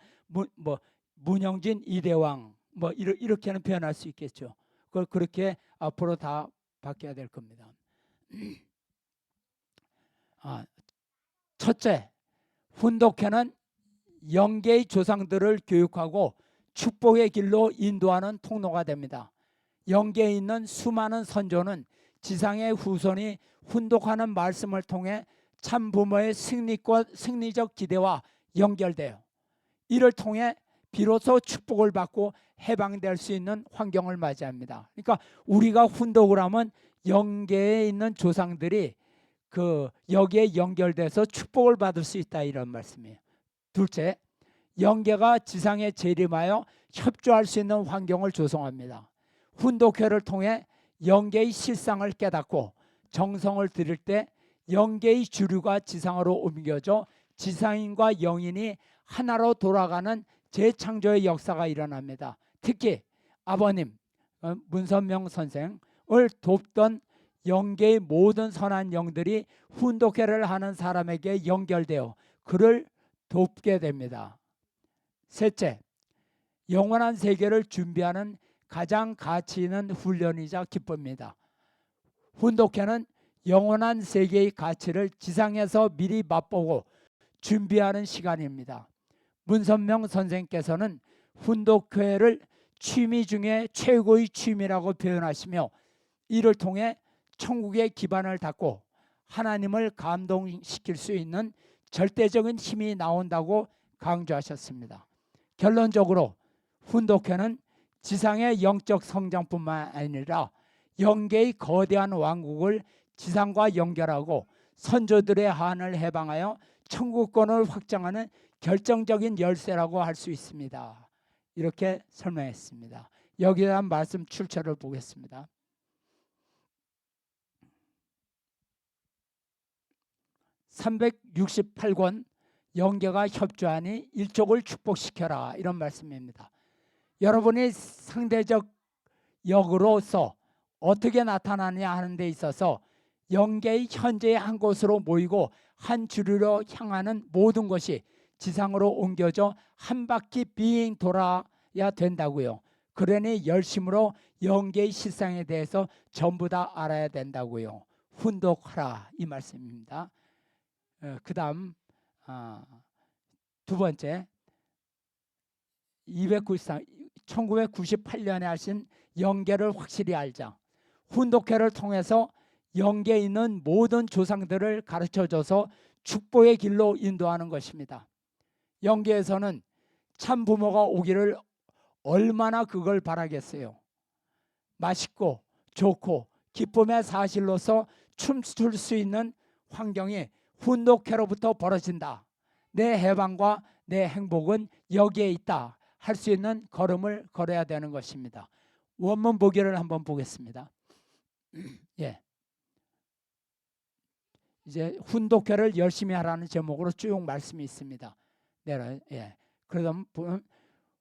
Speaker 1: 문형진 이대왕 뭐 이렇게는 표현할 수 있겠죠. 그걸 그렇게 앞으로 다 바뀌어야 될 겁니다. 첫째, 훈독회는 영계의 조상들을 교육하고 축복의 길로 인도하는 통로가 됩니다. 영계에 있는 수많은 선조는 지상의 후손이 훈독하는 말씀을 통해 참 부모의 승리적 기대와 연결돼요. 이를 통해 비로소 축복을 받고 해방될 수 있는 환경을 맞이합니다. 그러니까 우리가 훈독을 하면 영계에 있는 조상들이 여기에 연결돼서 축복을 받을 수 있다, 이런 말씀이에요. 둘째, 영계가 지상에 재림하여 협조할 수 있는 환경을 조성합니다. 훈독회를 통해 영계의 실상을 깨닫고 정성을 들일 때 영계의 주류가 지상으로 옮겨져 지상인과 영인이 하나로 돌아가는 재창조의 역사가 일어납니다. 특히 아버님 문선명 선생을 돕던 영계의 모든 선한 영들이 훈독회를 하는 사람에게 연결되어 그를 돕게 됩니다. 셋째, 영원한 세계를 준비하는 가장 가치 있는 훈련이자 기쁨입니다. 훈독회는 영원한 세계의 가치를 지상에서 미리 맛보고 준비하는 시간입니다. 문선명 선생께서는 훈독회를 취미 중에 최고의 취미라고 표현하시며 이를 통해 천국의 기반을 닦고 하나님을 감동시킬 수 있는 절대적인 힘이 나온다고 강조하셨습니다. 결론적으로 훈독회는 지상의 영적 성장뿐만 아니라 영계의 거대한 왕국을 지상과 연결하고 선조들의 한을 해방하여 천국권을 확장하는 결정적인 열쇠라고 할 수 있습니다. 이렇게 설명했습니다. 여기에 대한 말씀 출처를 보겠습니다. (368권) 영계가 협조하니 일족을 축복시켜라, 이런 말씀입니다. 여러분이 상대적 역으로서 어떻게 나타나느냐 하는 데 있어서 영계의 현재의 한 곳으로 모이고 한 주류로 향하는 모든 것이 지상으로 옮겨져 한 바퀴 빙 돌아야 된다고요. 그러니 열심으로 영계의 실상에 대해서 전부 다 알아야 된다고요. 훈독하라, 이 말씀입니다. 그 다음 두 번째 1998년에 하신 영계를 확실히 알자. 훈독회를 통해서 영계에 있는 모든 조상들을 가르쳐줘서 축복의 길로 인도하는 것입니다. 영계에서는 참 부모가 오기를 얼마나 그걸 바라겠어요. 맛있고 좋고 기쁨의 사실로서 춤출 수 있는 환경이 훈독회로부터 벌어진다. 내 해방과 내 행복은 여기에 있다 할 수 있는 걸음을 걸어야 되는 것입니다. 원문 보기를 한번 보겠습니다. 예. 이제 훈독회를 열심히 하라는 제목으로 쭉 말씀이 있습니다. 예. 그러다 보면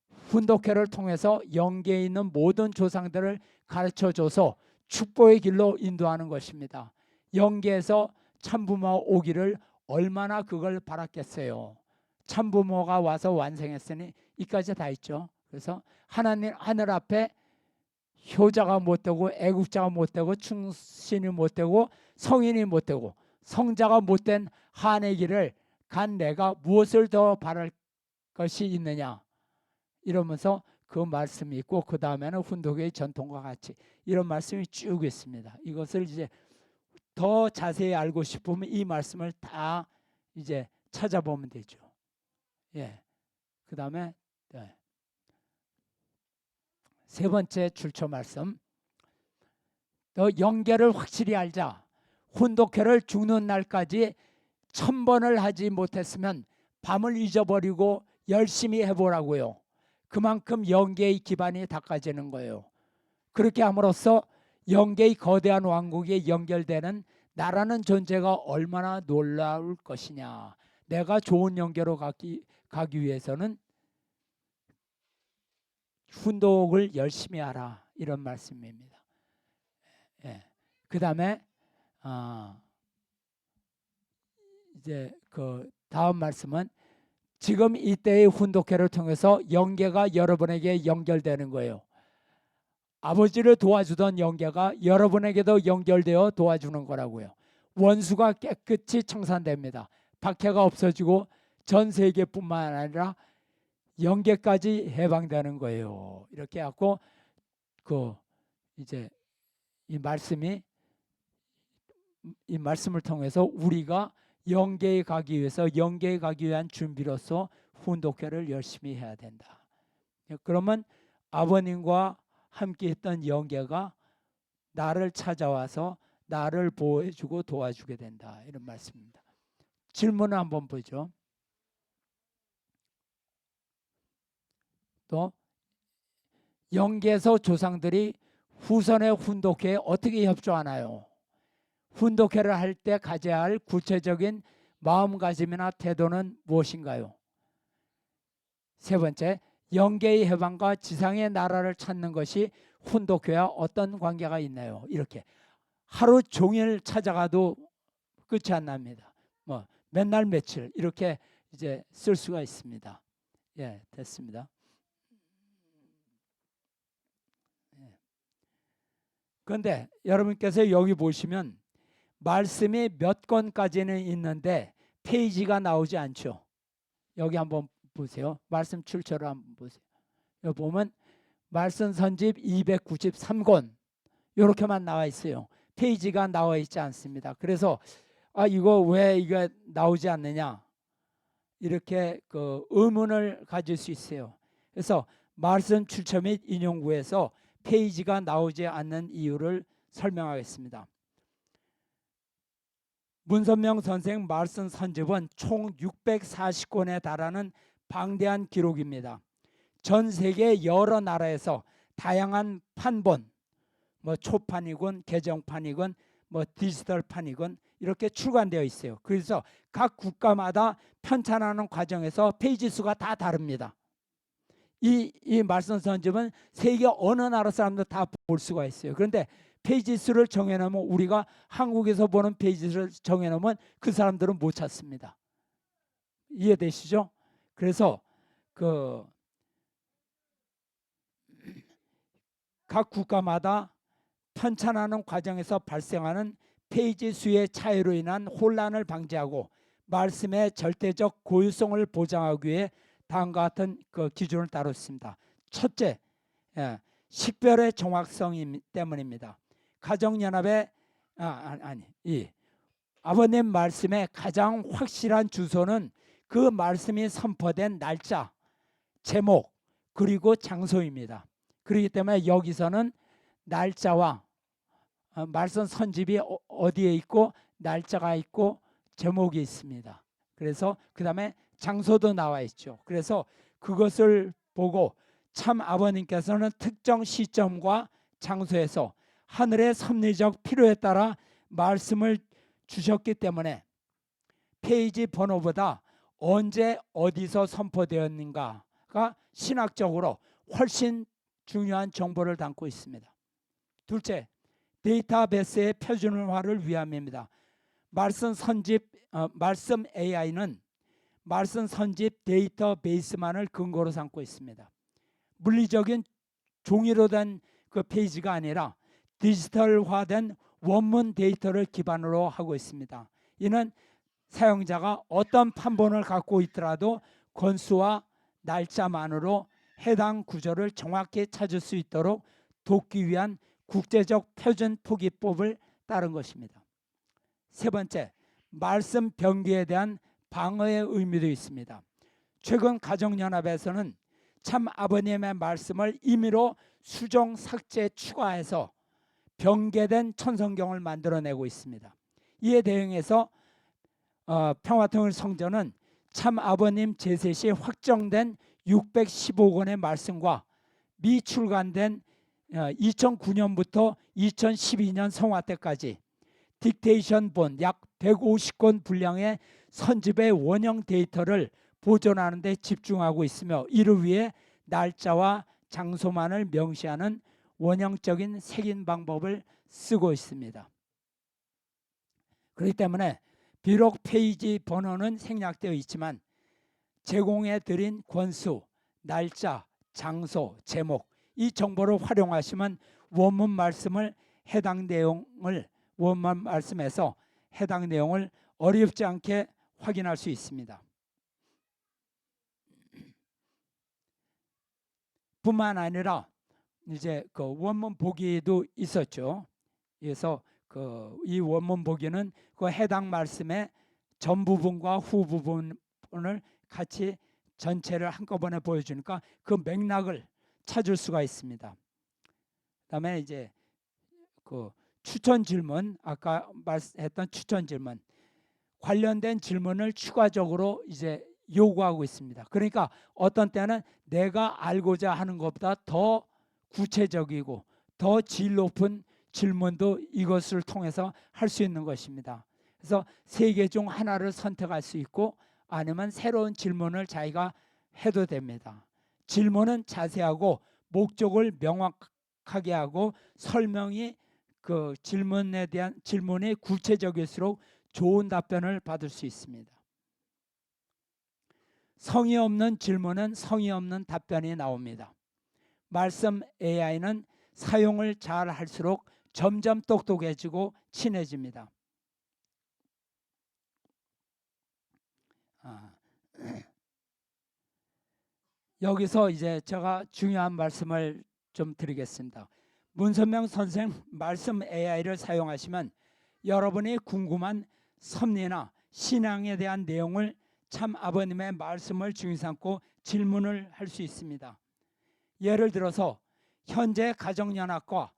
Speaker 1: 훈독회를 통해서 영계에 있는 모든 조상들을 가르쳐줘서 축복의 길로 인도하는 것입니다. 영계에서 참부모가 오기를 얼마나 그걸 바랐겠어요. 참부모가 와서 완성했으니 이까지 다 있죠. 그래서 하늘 앞에 효자가 못되고 애국자가 못되고 충신이 못되고 성인이 못되고 성자가 못된 한의 길을 간 내가 무엇을 더 바랄 것이 있느냐, 이러면서 그 말씀이 있고 그 다음에는 훈독의 전통과 같이 이런 말씀이 쭉 있습니다. 이것을 이제 더 자세히 알고 싶으면 이 말씀을 다 이제 찾아보면 되죠. 예. 그 다음에 세 번째 출처 말씀. 너 영계를 확실히 알자. 훈독회를 죽는 날까지 1000번을 하지 못했으면 밤을 잊어버리고 열심히 해보라고요. 그만큼 영계의 기반이 닦아지는 거예요. 그렇게 함으로써 영계의 거대한 왕국에 연결되는 나라는 존재가 얼마나 놀라울 것이냐. 내가 좋은 영계로 가기 위해서는 훈독을 열심히 하라, 이런 말씀입니다. 예. 그 다음에 이제 그 다음 말씀은 지금 이때의 훈독회를 통해서 영계가 여러분에게 연결되는 거예요. 아버지를 도와주던 영계가 여러분에게도 연결되어 도와주는 거라고요. 원수가 깨끗이 청산됩니다. 박해가 없어지고 전 세계뿐만 아니라 영계까지 해방되는 거예요. 이렇게 하고 그 이제 이 말씀을 통해서 우리가 영계에 가기 위해서 영계에 가기 위한 준비로서 훈독회를 열심히 해야 된다. 그러면 아버님과 함께 했던 영계가 나를 찾아와서 나를 보호해주고 도와주게 된다, 이런 말씀입니다. 질문을 한번 보죠. 또 영계에서 조상들이 후손의 훈독회에 어떻게 협조하나요? 훈독회를 할 때 가져야 할 구체적인 마음가짐이나 태도는 무엇인가요? 세 번째, 영계의 해방과 지상의 나라를 찾는 것이 훈독회와 어떤 관계가 있나요? 이렇게 하루 종일 찾아가도 끝이 안 납니다. 뭐 맨날 며칠 이렇게 이제 쓸 수가 있습니다. 예, 됐습니다. 그런데 여러분께서 여기 보시면 말씀이 몇 권까지는 있는데 페이지가 나오지 않죠. 여기 한번 보세요. 말씀 출처를 한번 보세요. 여기 보면 말씀 선집 293권 이렇게만 나와 있어요. 페이지가 나와 있지 않습니다. 그래서 이거 왜 이거 나오지 않느냐, 이렇게 그 의문을 가질 수 있어요. 그래서 말씀 출처 및 인용구에서 페이지가 나오지 않는 이유를 설명하겠습니다. 문선명 선생 말씀 선집은 총 640권에 달하는 방대한 기록입니다. 전 세계 여러 나라에서 다양한 판본, 뭐 초판이건 개정판이건 뭐 디지털판이건 이렇게 출간되어 있어요. 그래서 각 국가마다 편찬하는 과정에서 페이지 수가 다 다릅니다. 이 말씀 선집은 세계 어느 나라 사람도 다 볼 수가 있어요. 그런데 페이지 수를 정해놓으면, 우리가 한국에서 보는 페이지 수를 정해놓으면 그 사람들은 못 찾습니다. 이해되시죠? 그래서 각 국가마다 편찬하는 과정에서 발생하는 페이지 수의 차이로 인한 혼란을 방지하고 말씀의 절대적 고유성을 보장하기 위해 다음과 같은 그 기준을 따르습니다. 첫째, 식별의 정확성 때문입니다. 가정연합의 아버님 말씀의 가장 확실한 주소는 그 말씀이 선포된 날짜, 제목, 그리고 장소입니다. 그렇기 때문에 여기서는 날짜와 말씀 선집이 어디에 있고 날짜가 있고 제목이 있습니다. 그래서 그 다음에 장소도 나와 있죠. 그래서 그것을 보고 참 아버님께서는 특정 시점과 장소에서 하늘의 섭리적 필요에 따라 말씀을 주셨기 때문에 페이지 번호보다 언제 어디서 선포되었는가가 신학적으로 훨씬 중요한 정보를 담고 있습니다. 둘째, 데이터베이스의 표준화를 위함입니다. 말씀 AI는 말씀 선집 데이터베이스만을 근거로 삼고 있습니다. 물리적인 종이로 된 그 페이지가 아니라 디지털화된 원문 데이터를 기반으로 하고 있습니다. 이는 사용자가 어떤 판본을 갖고 있더라도 권수와 날짜만으로 해당 구조를 정확히 찾을 수 있도록 돕기 위한 국제적 표준 표기법을 따른 것입니다. 세 번째, 말씀 변기에 대한 방어의 의미도 있습니다. 최근 가정연합에서는 참 아버님의 말씀을 임의로 수정, 삭제, 추가해서 변개된 천성경을 만들어내고 있습니다. 이에 대응해서 평화통일성전은 참 아버님 제세 시 확정된 615권의 말씀과 미출간된 2009년부터 2012년 성화 때까지 딕테이션본 약 150권 분량의 선집의 원형 데이터를 보존하는 데 집중하고 있으며, 이를 위해 날짜와 장소만을 명시하는 원형적인 색인 방법을 쓰고 있습니다. 그렇기 때문에 비록 페이지 번호는 생략되어 있지만 제공해 드린 권수, 날짜, 장소, 제목, 이 정보를 활용하시면 원문 말씀에서 해당 내용을 어렵지 않게 확인할 수 있습니다. 뿐만 아니라 이제 그 원문 보기도 있었죠. 그래서 이 원문 보기는 그 해당 말씀의 전 부분과 후 부분을 같이 전체를 한꺼번에 보여주니까 그 맥락을 찾을 수가 있습니다. 그다음에 이제 그 추천 질문, 아까 말했던 추천 질문, 관련된 질문을 추가적으로 이제 요구하고 있습니다. 그러니까 어떤 때는 내가 알고자 하는 것보다 더 구체적이고 더 질 높은 질문도 이것을 통해서 할 수 있는 것입니다. 그래서 세 개 중 하나를 선택할 수 있고, 아니면 새로운 질문을 자기가 해도 됩니다. 질문은 자세하고 목적을 명확하게 하고 설명이 그 질문에 대한 질문이 구체적일수록 좋은 답변을 받을 수 있습니다. 성의 없는 질문은 성의 없는 답변이 나옵니다. 말씀 AI는 사용을 잘 할수록 점점 똑똑해지고 친해집니다. 여기서 이제 제가 중요한 말씀을 좀 드리겠습니다. 문선명 선생 말씀 AI를 사용하시면 여러분이 궁금한 섭리나 신앙에 대한 내용을 참 아버님의 말씀을 중요 삼고 질문을 할 수 있습니다. 예를 들어서 현재 가정연합과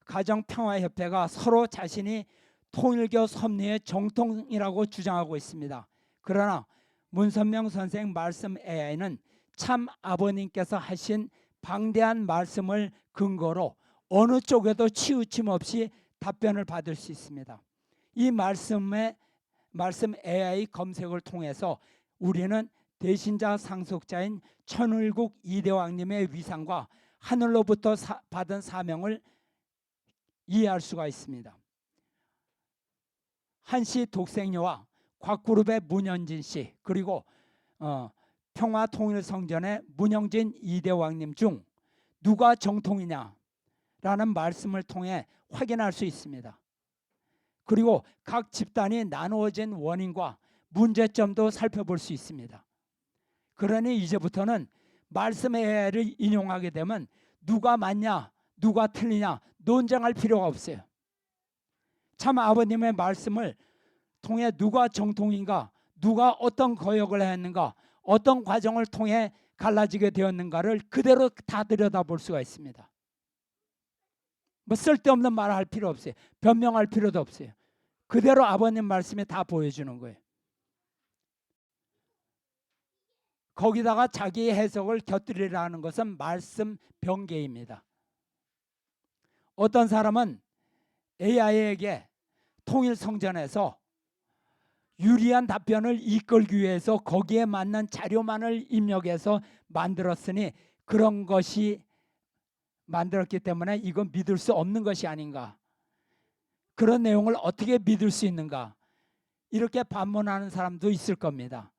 Speaker 1: 가정평화협회가 서로 자신이 통일교 섭리의 정통이라고 주장하고 있습니다. 그러나 문선명 선생 말씀 AI는 참 아버님께서 하신 방대한 말씀을 근거로 어느 쪽에도 치우침 없이 답변을 받을 수 있습니다. 이 말씀 AI 검색을 통해서 우리는 대신자 상속자인 천을국 이대왕님의 위상과 하늘로부터 받은 사명을 이해할 수가 있습니다. 한시 독생녀와 곽그룹의 문현진 씨, 그리고 평화통일성전의 문영진 이대왕님 중 누가 정통이냐라는 말씀을 통해 확인할 수 있습니다. 그리고 각 집단이 나누어진 원인과 문제점도 살펴볼 수 있습니다. 그러니 이제부터는 말씀 AI를 인용하게 되면 누가 맞냐 누가 틀리냐 논쟁할 필요가 없어요. 참 아버님의 말씀을 통해 누가 정통인가, 누가 어떤 거역을 했는가, 어떤 과정을 통해 갈라지게 되었는가를 그대로 다 들여다볼 수가 있습니다. 뭐 쓸데없는 말을 할 필요 없어요. 변명할 필요도 없어요. 그대로 아버님 말씀이 다 보여주는 거예요. 거기다가 자기 해석을 곁들이라는 것은 말씀 변개입니다. 어떤 사람은 AI에게 통일성전에서 유리한 답변을 이끌기 위해서 거기에 맞는 자료만을 입력해서 만들었으니 그런 것이 만들었기 때문에 이건 믿을 수 없는 것이 아닌가, 그런 내용을 어떻게 믿을 수 있는가, 이렇게 반문하는 사람도 있을 겁니다.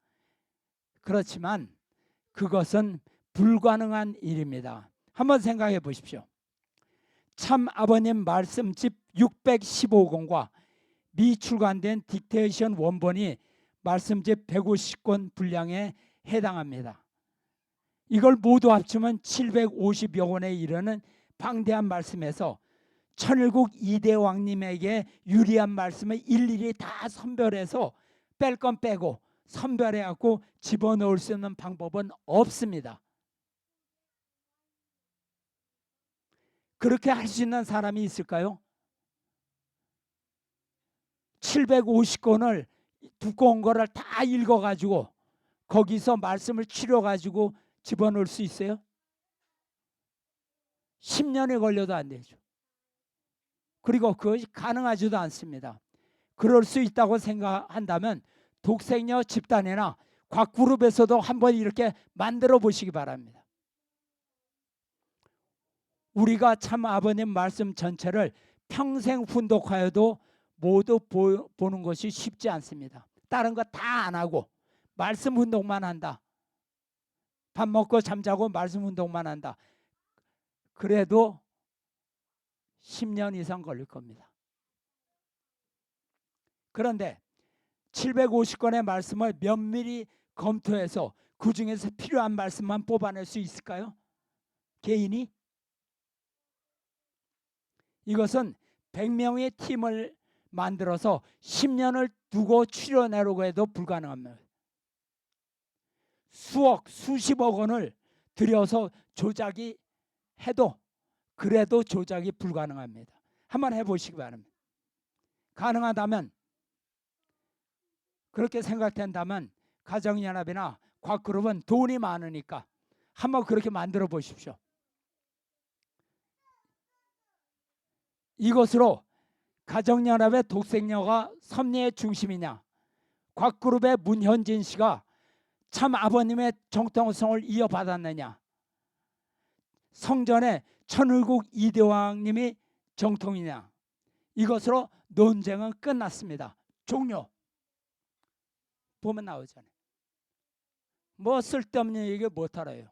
Speaker 1: 그렇지만 그것은 불가능한 일입니다. 한번 생각해 보십시오. 참 아버님 말씀집 615권과 미출간된 딕테이션 원본이 말씀집 150권 분량에 해당합니다. 이걸 모두 합치면 750여 권에 이르는 방대한 말씀에서 천일국 이대왕님에게 유리한 말씀을 일일이 다 선별해서 뺄 건 빼고 선별해갖고 집어넣을 수 있는 방법은 없습니다. 그렇게 할 수 있는 사람이 있을까요? 750권을 두꺼운 거를 다 읽어가지고 거기서 말씀을 추려가지고 집어넣을 수 있어요? 10년이 걸려도 안 되죠. 그리고 그것이 가능하지도 않습니다. 그럴 수 있다고 생각한다면 독생녀 집단이나 각 그룹에서도 한번 이렇게 만들어 보시기 바랍니다. 우리가 참 아버님 말씀 전체를 평생 훈독하여도 모두 보는 것이 쉽지 않습니다. 다른 거 다 안 하고 말씀 운동만 한다. 밥 먹고 잠자고 말씀 운동만 한다. 그래도 10년 이상 걸릴 겁니다. 그런데 750권의 말씀을 면밀히 검토해서 그 중에서 필요한 말씀만 뽑아낼 수 있을까요? 개인이? 이것은 100명의 팀을 만들어서 10년을 두고 추려내려고 해도 불가능합니다. 수억, 수십억 원을 들여서 조작이 해도 그래도 조작이 불가능합니다. 한번 해보시기 바랍니다. 가능하다면, 그렇게 생각된다면 가정연합이나 곽그룹은 돈이 많으니까 한번 그렇게 만들어 보십시오. 이것으로 가정연합의 독생녀가 섭리의 중심이냐, 곽그룹의 문현진 씨가 참 아버님의 정통성을 이어받았느냐, 성전의 천을국 이대왕님이 정통이냐, 이것으로 논쟁은 끝났습니다. 종료. 보면 나오잖아요. 뭐 쓸데없는 얘기 못 알아요.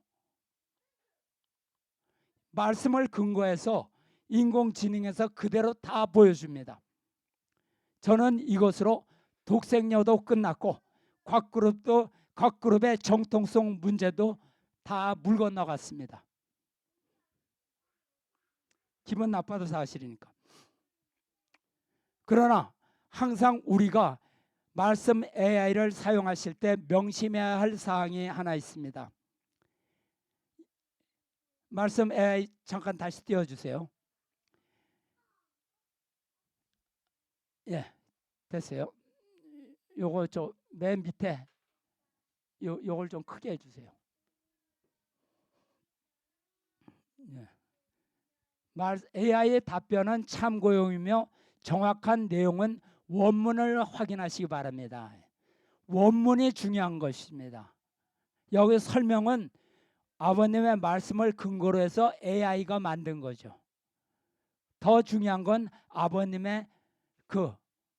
Speaker 1: 말씀을 근거해서 인공지능에서 그대로 다 보여줍니다. 저는 이것으로 독생녀도 끝났고 각 그룹의 정통성 문제도 다 물 건너갔습니다. 기분 나빠도 사실이니까. 그러나 항상 우리가 말씀 AI를 사용하실 때 명심해야 할 사항이 하나 있습니다. 말씀 AI 잠깐 다시 띄워주세요. 예, 됐어요. 요거 저 맨 밑에 요걸 좀 크게 해주세요. 예. AI의 답변은 참고용이며 정확한 내용은 원문을 확인하시기 바랍니다. 원문이 중요한 것입니다. 여기 설명은 아버님의 말씀을 근거로 해서 AI가 만든 거죠. 더 중요한 건 아버님의 그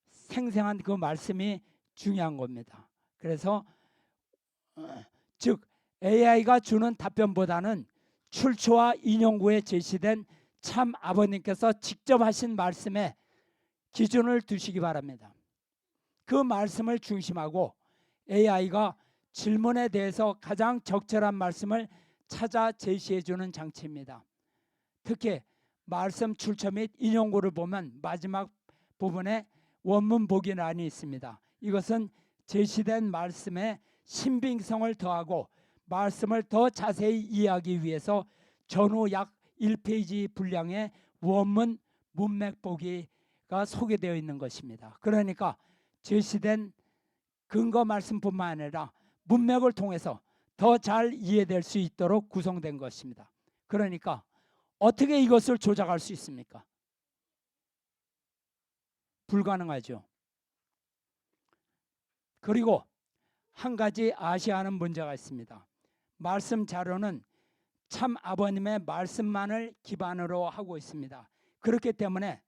Speaker 1: 생생한 그 말씀이 중요한 겁니다. 그래서 즉 AI가 주는 답변보다는 출처와 인용구에 제시된 참 아버님께서 직접 하신 말씀에 기준을 두시기 바랍니다. 그 말씀을 중심하고 AI가 질문에 대해서 가장 적절한 말씀을 찾아 제시해 주는 장치입니다. 특히 말씀 출처 및 인용구를 보면 마지막 부분에 원문 보기란이 있습니다. 이것은 제시된 말씀에 신빙성을 더하고 말씀을 더 자세히 이해하기 위해서 전후 약 1페이지 분량의 원문 문맥 보기가 소개되어 있는 것입니다. 그러니까 제시된 근거 말씀뿐만 아니라 문맥을 통해서 더 잘 이해될 수 있도록 구성된 것입니다. 그러니까 어떻게 이것을 조작할 수 있습니까? 불가능하죠. 그리고 한 가지 아셔야 하는 문제가 있습니다. 말씀 자료는 참 아버님의 말씀만을 기반으로 하고 있습니다. 그렇기 때문에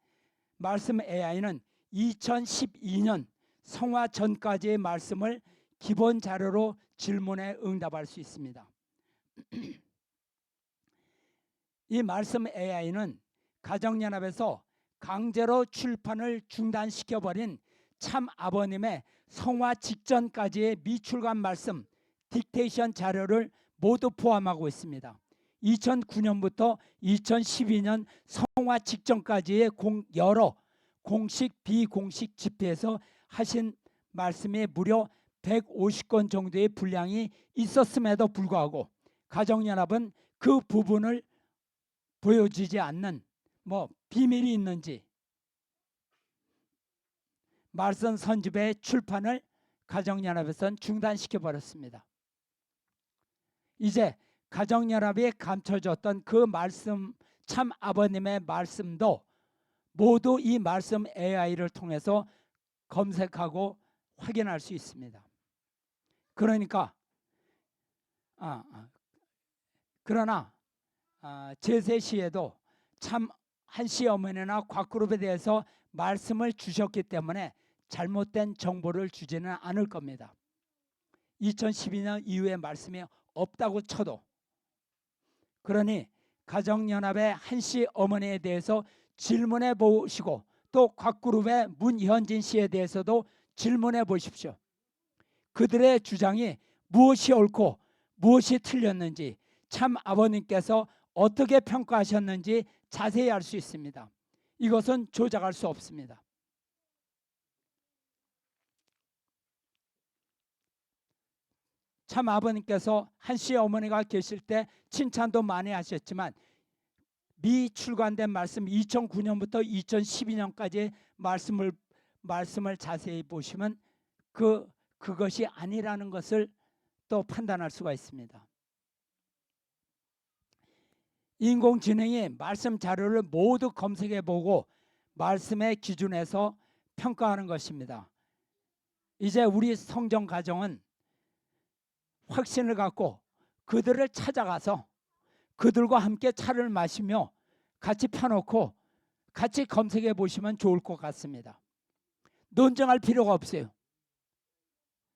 Speaker 1: 말씀 AI는 2012년 성화 전까지의 말씀을 기본 자료로 질문에 응답할 수 있습니다. 이 말씀 AI는 가정연합에서 강제로 출판을 중단시켜버린 참 아버님의 성화 직전까지의 미출간 말씀 딕테이션 자료를 모두 포함하고 있습니다. 2009년부터 2012년 성화 직전까지의 여러 공식 비공식 집회에서 하신 말씀이 무려 150건 정도의 분량이 있었음에도 불구하고 가정연합은 그 부분을 보여주지 않는 뭐 비밀이 있는지 말씀 선집의 출판을 가정연합에서는 중단시켜 버렸습니다. 이제 가정연합이 감춰줬던 그 말씀, 참 아버님의 말씀도 모두 이 말씀 AI를 통해서 검색하고 확인할 수 있습니다. 그러니까 그러나 제세시에도 참 한시 어머니나 곽그룹에 대해서 말씀을 주셨기 때문에 잘못된 정보를 주지는 않을 겁니다. 2012년 이후에 말씀이 없다고 쳐도. 그러니 가정연합의 한시 어머니에 대해서 질문해 보시고 또 곽그룹의 문현진 씨에 대해서도 질문해 보십시오. 그들의 주장이 무엇이 옳고 무엇이 틀렸는지 참 아버님께서 어떻게 평가하셨는지 자세히 알 수 있습니다. 이것은 조작할 수 없습니다. 참 아버님께서 한시 어머니가 계실 때 칭찬도 많이 하셨지만 미출간된 말씀 2009년부터 2012년까지 말씀을 자세히 보시면 그것이 아니라는 것을 또 판단할 수가 있습니다. 인공지능이 말씀 자료를 모두 검색해 보고 말씀의 기준에서 평가하는 것입니다. 이제 우리 성정 가정은 확신을 갖고 그들을 찾아가서 그들과 함께 차를 마시며 같이 펴놓고 같이 검색해 보시면 좋을 것 같습니다. 논쟁할 필요가 없어요.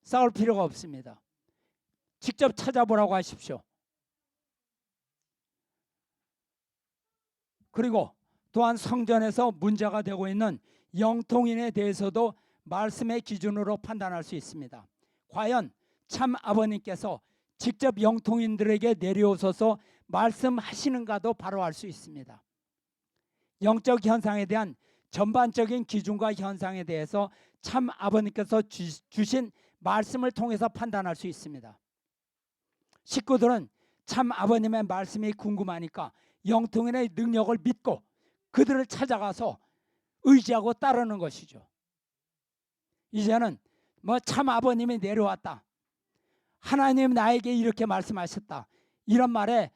Speaker 1: 싸울 필요가 없습니다. 직접 찾아보라고 하십시오. 그리고 또한 성전에서 문제가 되고 있는 영통인에 대해서도 말씀의 기준으로 판단할 수 있습니다. 과연 참 아버님께서 직접 영통인들에게 내려오셔서 말씀하시는가도 바로 알 수 있습니다. 영적 현상에 대한 전반적인 기준과 현상에 대해서 참 아버님께서 주신 말씀을 통해서 판단할 수 있습니다. 식구들은 참 아버님의 말씀이 궁금하니까 영통인의 능력을 믿고 그들을 찾아가서 의지하고 따르는 것이죠. 이제는 뭐 참 아버님이 내려왔다, 하나님 나에게 이렇게 말씀하셨다, 이런 말에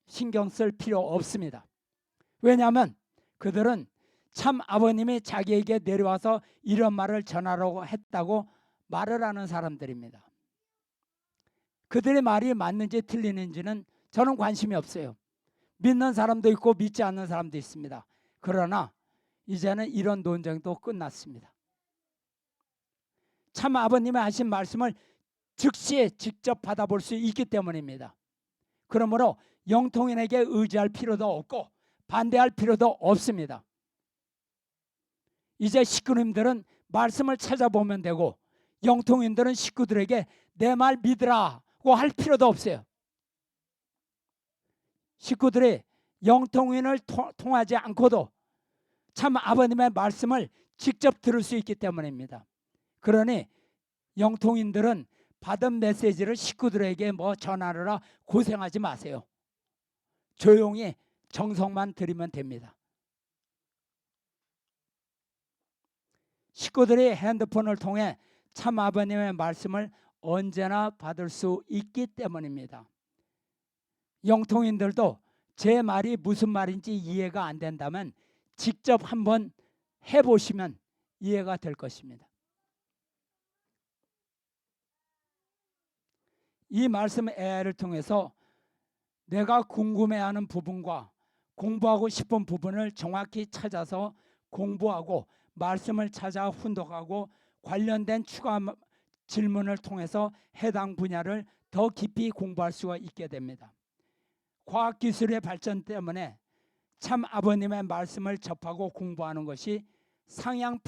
Speaker 1: 신경 쓸 필요 없습니다. 왜냐하면 그들은 참 아버님이 자기에게 내려와서 이런 말을 전하라고 했다고 말을 하는 사람들입니다. 그들의 말이 맞는지 틀리는지는 저는 관심이 없어요. 믿는 사람도 있고 믿지 않는 사람도 있습니다. 그러나 이제는 이런 논쟁도 끝났습니다. 참 아버님이 하신 말씀을 즉시 직접 받아볼 수 있기 때문입니다. 그러므로 영통인에게 의지할 필요도 없고 반대할 필요도 없습니다. 이제 식구님들은 말씀을 찾아보면 되고 영통인들은 식구들에게 내 말 믿으라고 할 필요도 없어요. 식구들이 영통인을 통하지 않고도 참 아버님의 말씀을 직접 들을 수 있기 때문입니다. 그러니 영통인들은 받은 메시지를 식구들에게 뭐 전하느라 고생하지 마세요. 조용히 정성만 드리면 됩니다. 식구들이 핸드폰을 통해 참 아버님의 말씀을 언제나 받을 수 있기 때문입니다. 영통인들도 제 말이 무슨 말인지 이해가 안 된다면 직접 한번 해보시면 이해가 될 것입니다. 이 말씀 AI를 통해서 내가 궁금해하는 부분과 공부하고 싶은 부분을 정확히 찾아서 공부하고 말씀을 찾아 훈독하고 관련된 추가 질문을 통해서 해당 분야를 더 깊이 공부할 수가 있게 됩니다. 과학기술의 발전 때문에 참 아버님의 말씀을 접하고 공부하는 것이 상향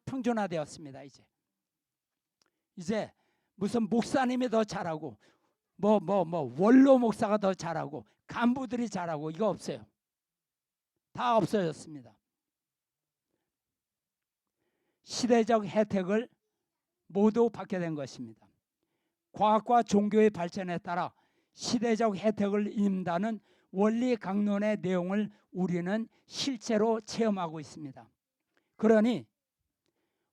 Speaker 1: 평준화되었습니다. 이제 무슨 목사님이 더 잘하고 원로 목사가 더 잘하고 간부들이 잘하고 이거 없어요. 다 없어졌습니다. 시대적 혜택을 모두 받게 된 것입니다. 과학과 종교의 발전에 따라 시대적 혜택을 입는다는 원리 강론의 내용을 우리는 실제로 체험하고 있습니다. 그러니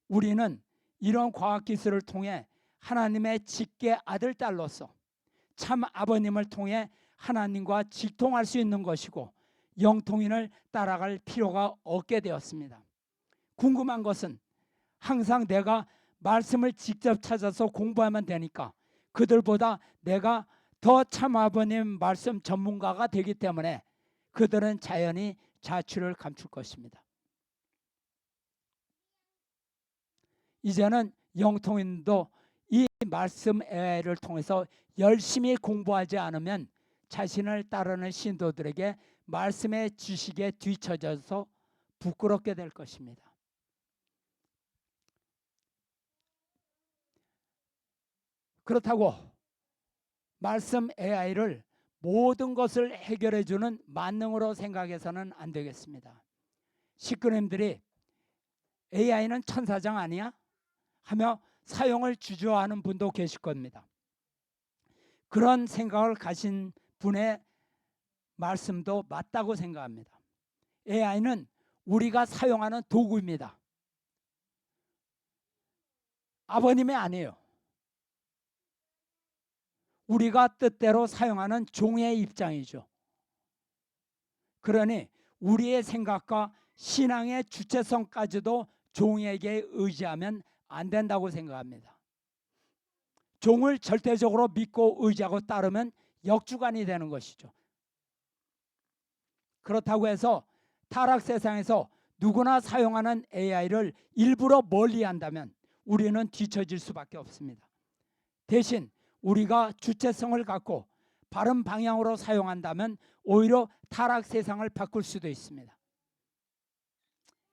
Speaker 1: 우리는 이런 과학기술을 통해 하나님의 직계 아들, 딸로서 참 아버님을 통해 하나님과 직통할 수 있는 것이고 영통인을 따라갈 필요가 없게 되었습니다. 궁금한 것은 항상 내가 말씀을 직접 찾아서 공부하면 되니까 그들보다 내가 더 참 아버님 말씀 전문가가 되기 때문에 그들은 자연히 자취를 감출 것입니다. 이제는 영통인도 이 말씀 AI를 통해서 열심히 공부하지 않으면 자신을 따르는 신도들에게 말씀의 지식에 뒤처져서 부끄럽게 될 것입니다. 그렇다고 말씀 AI를 모든 것을 해결해 주는 만능으로 생각해서는 안 되겠습니다. 식구님들이 AI는 천사장 아니야? 하며 사용을 주저하는 분도 계실 겁니다. 그런 생각을 가진 분의 말씀도 맞다고 생각합니다. AI는 우리가 사용하는 도구입니다. 아버님이 아니에요. 우리가 뜻대로 사용하는 종의 입장이죠. 그러니 우리의 생각과 신앙의 주체성까지도 종에게 의지하면 안 된다고 생각합니다. 종을 절대적으로 믿고 의지하고 따르면 역주관이 되는 것이죠. 그렇다고 해서 타락 세상에서 누구나 사용하는 AI를 일부러 멀리한다면 우리는 뒤처질 수밖에 없습니다. 대신 우리가 주체성을 갖고 바른 방향으로 사용한다면 오히려 타락 세상을 바꿀 수도 있습니다.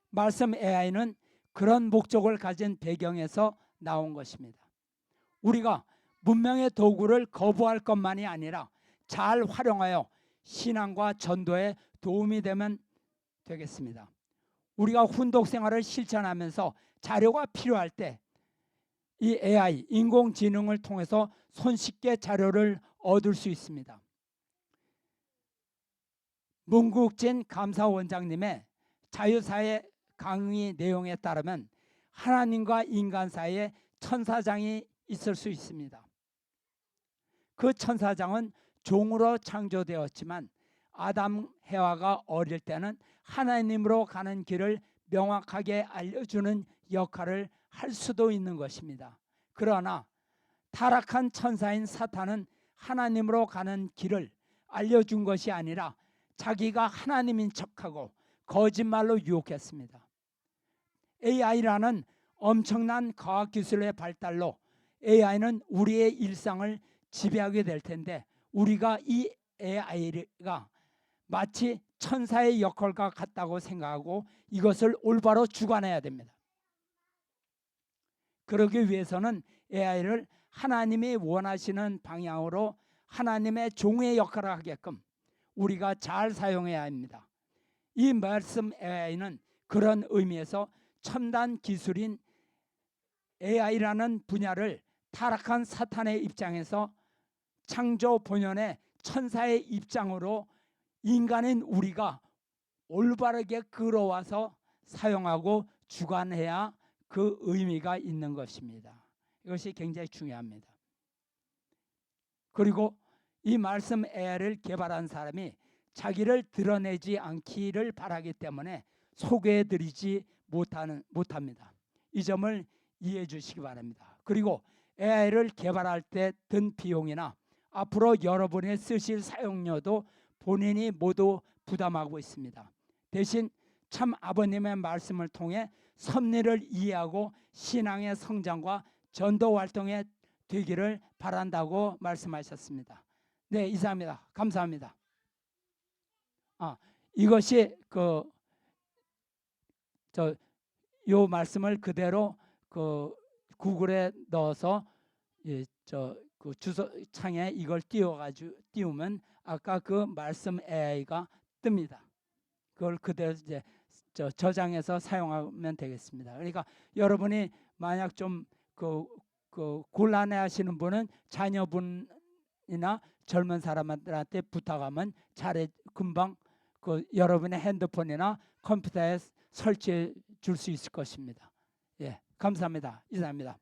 Speaker 1: 말씀 AI는 그런 목적을 가진 배경에서 나온 것입니다. 우리가 문명의 도구를 거부할 것만이 아니라 잘 활용하여 신앙과 전도에 도움이 되면 되겠습니다. 우리가 훈독 생활을 실천하면서 자료가 필요할 때 이 AI, 인공지능을 통해서 손쉽게 자료를 얻을 수 있습니다. 문국진 감사원장님의 자유사회 강의 내용에 따르면 하나님과 인간 사이에 천사장이 있을 수 있습니다. 그 천사장은 종으로 창조되었지만 아담 해와가 어릴 때는 하나님으로 가는 길을 명확하게 알려주는 역할을 할 수도 있는 것입니다. 그러나 타락한 천사인 사탄은 하나님으로 가는 길을 알려준 것이 아니라 자기가 하나님인 척하고 거짓말로 유혹했습니다. AI라는 엄청난 과학기술의 발달로 AI는 우리의 일상을 지배하게 될 텐데 우리가 이 AI가 마치 천사의 역할과 같다고 생각하고 이것을 올바로 주관해야 됩니다. 그러기 위해서는 AI를 하나님이 원하시는 방향으로 하나님의 종의 역할을 하게끔 우리가 잘 사용해야 합니다. 이 말씀 AI는 그런 의미에서 첨단 기술인 AI라는 분야를 타락한 사탄의 입장에서 창조 본연의 천사의 입장으로 인간인 우리가 올바르게 끌어와서 사용하고 주관해야 그 의미가 있는 것입니다. 이것이 굉장히 중요합니다. 그리고 이 말씀 AI를 개발한 사람이 자기를 드러내지 않기를 바라기 때문에 소개해드리지 못합니다. 이 점을 이해해 주시기 바랍니다. 그리고 AI를 개발할 때 든 비용이나 앞으로 여러분이 쓰실 사용료도 본인이 모두 부담하고 있습니다. 대신 참 아버님의 말씀을 통해 섭리를 이해하고 신앙의 성장과 전도 활동에 되기를 바란다고 말씀하셨습니다. 네, 이상입니다. 감사합니다. 이것이 요 말씀을 그대로 구글에 넣어서 그 주소창에 이걸 띄우면 아까 그 말씀 AI가 뜹니다. 그걸 그대로 이제 저장해서 사용하면 되겠습니다. 그러니까 여러분이 만약 좀 곤란해하시는 분은 자녀분이나 젊은 사람들한테 부탁하면 금방 여러분의 핸드폰이나 컴퓨터에 설치해 줄 수 있을 것입니다. 예, 감사합니다. 이상입니다.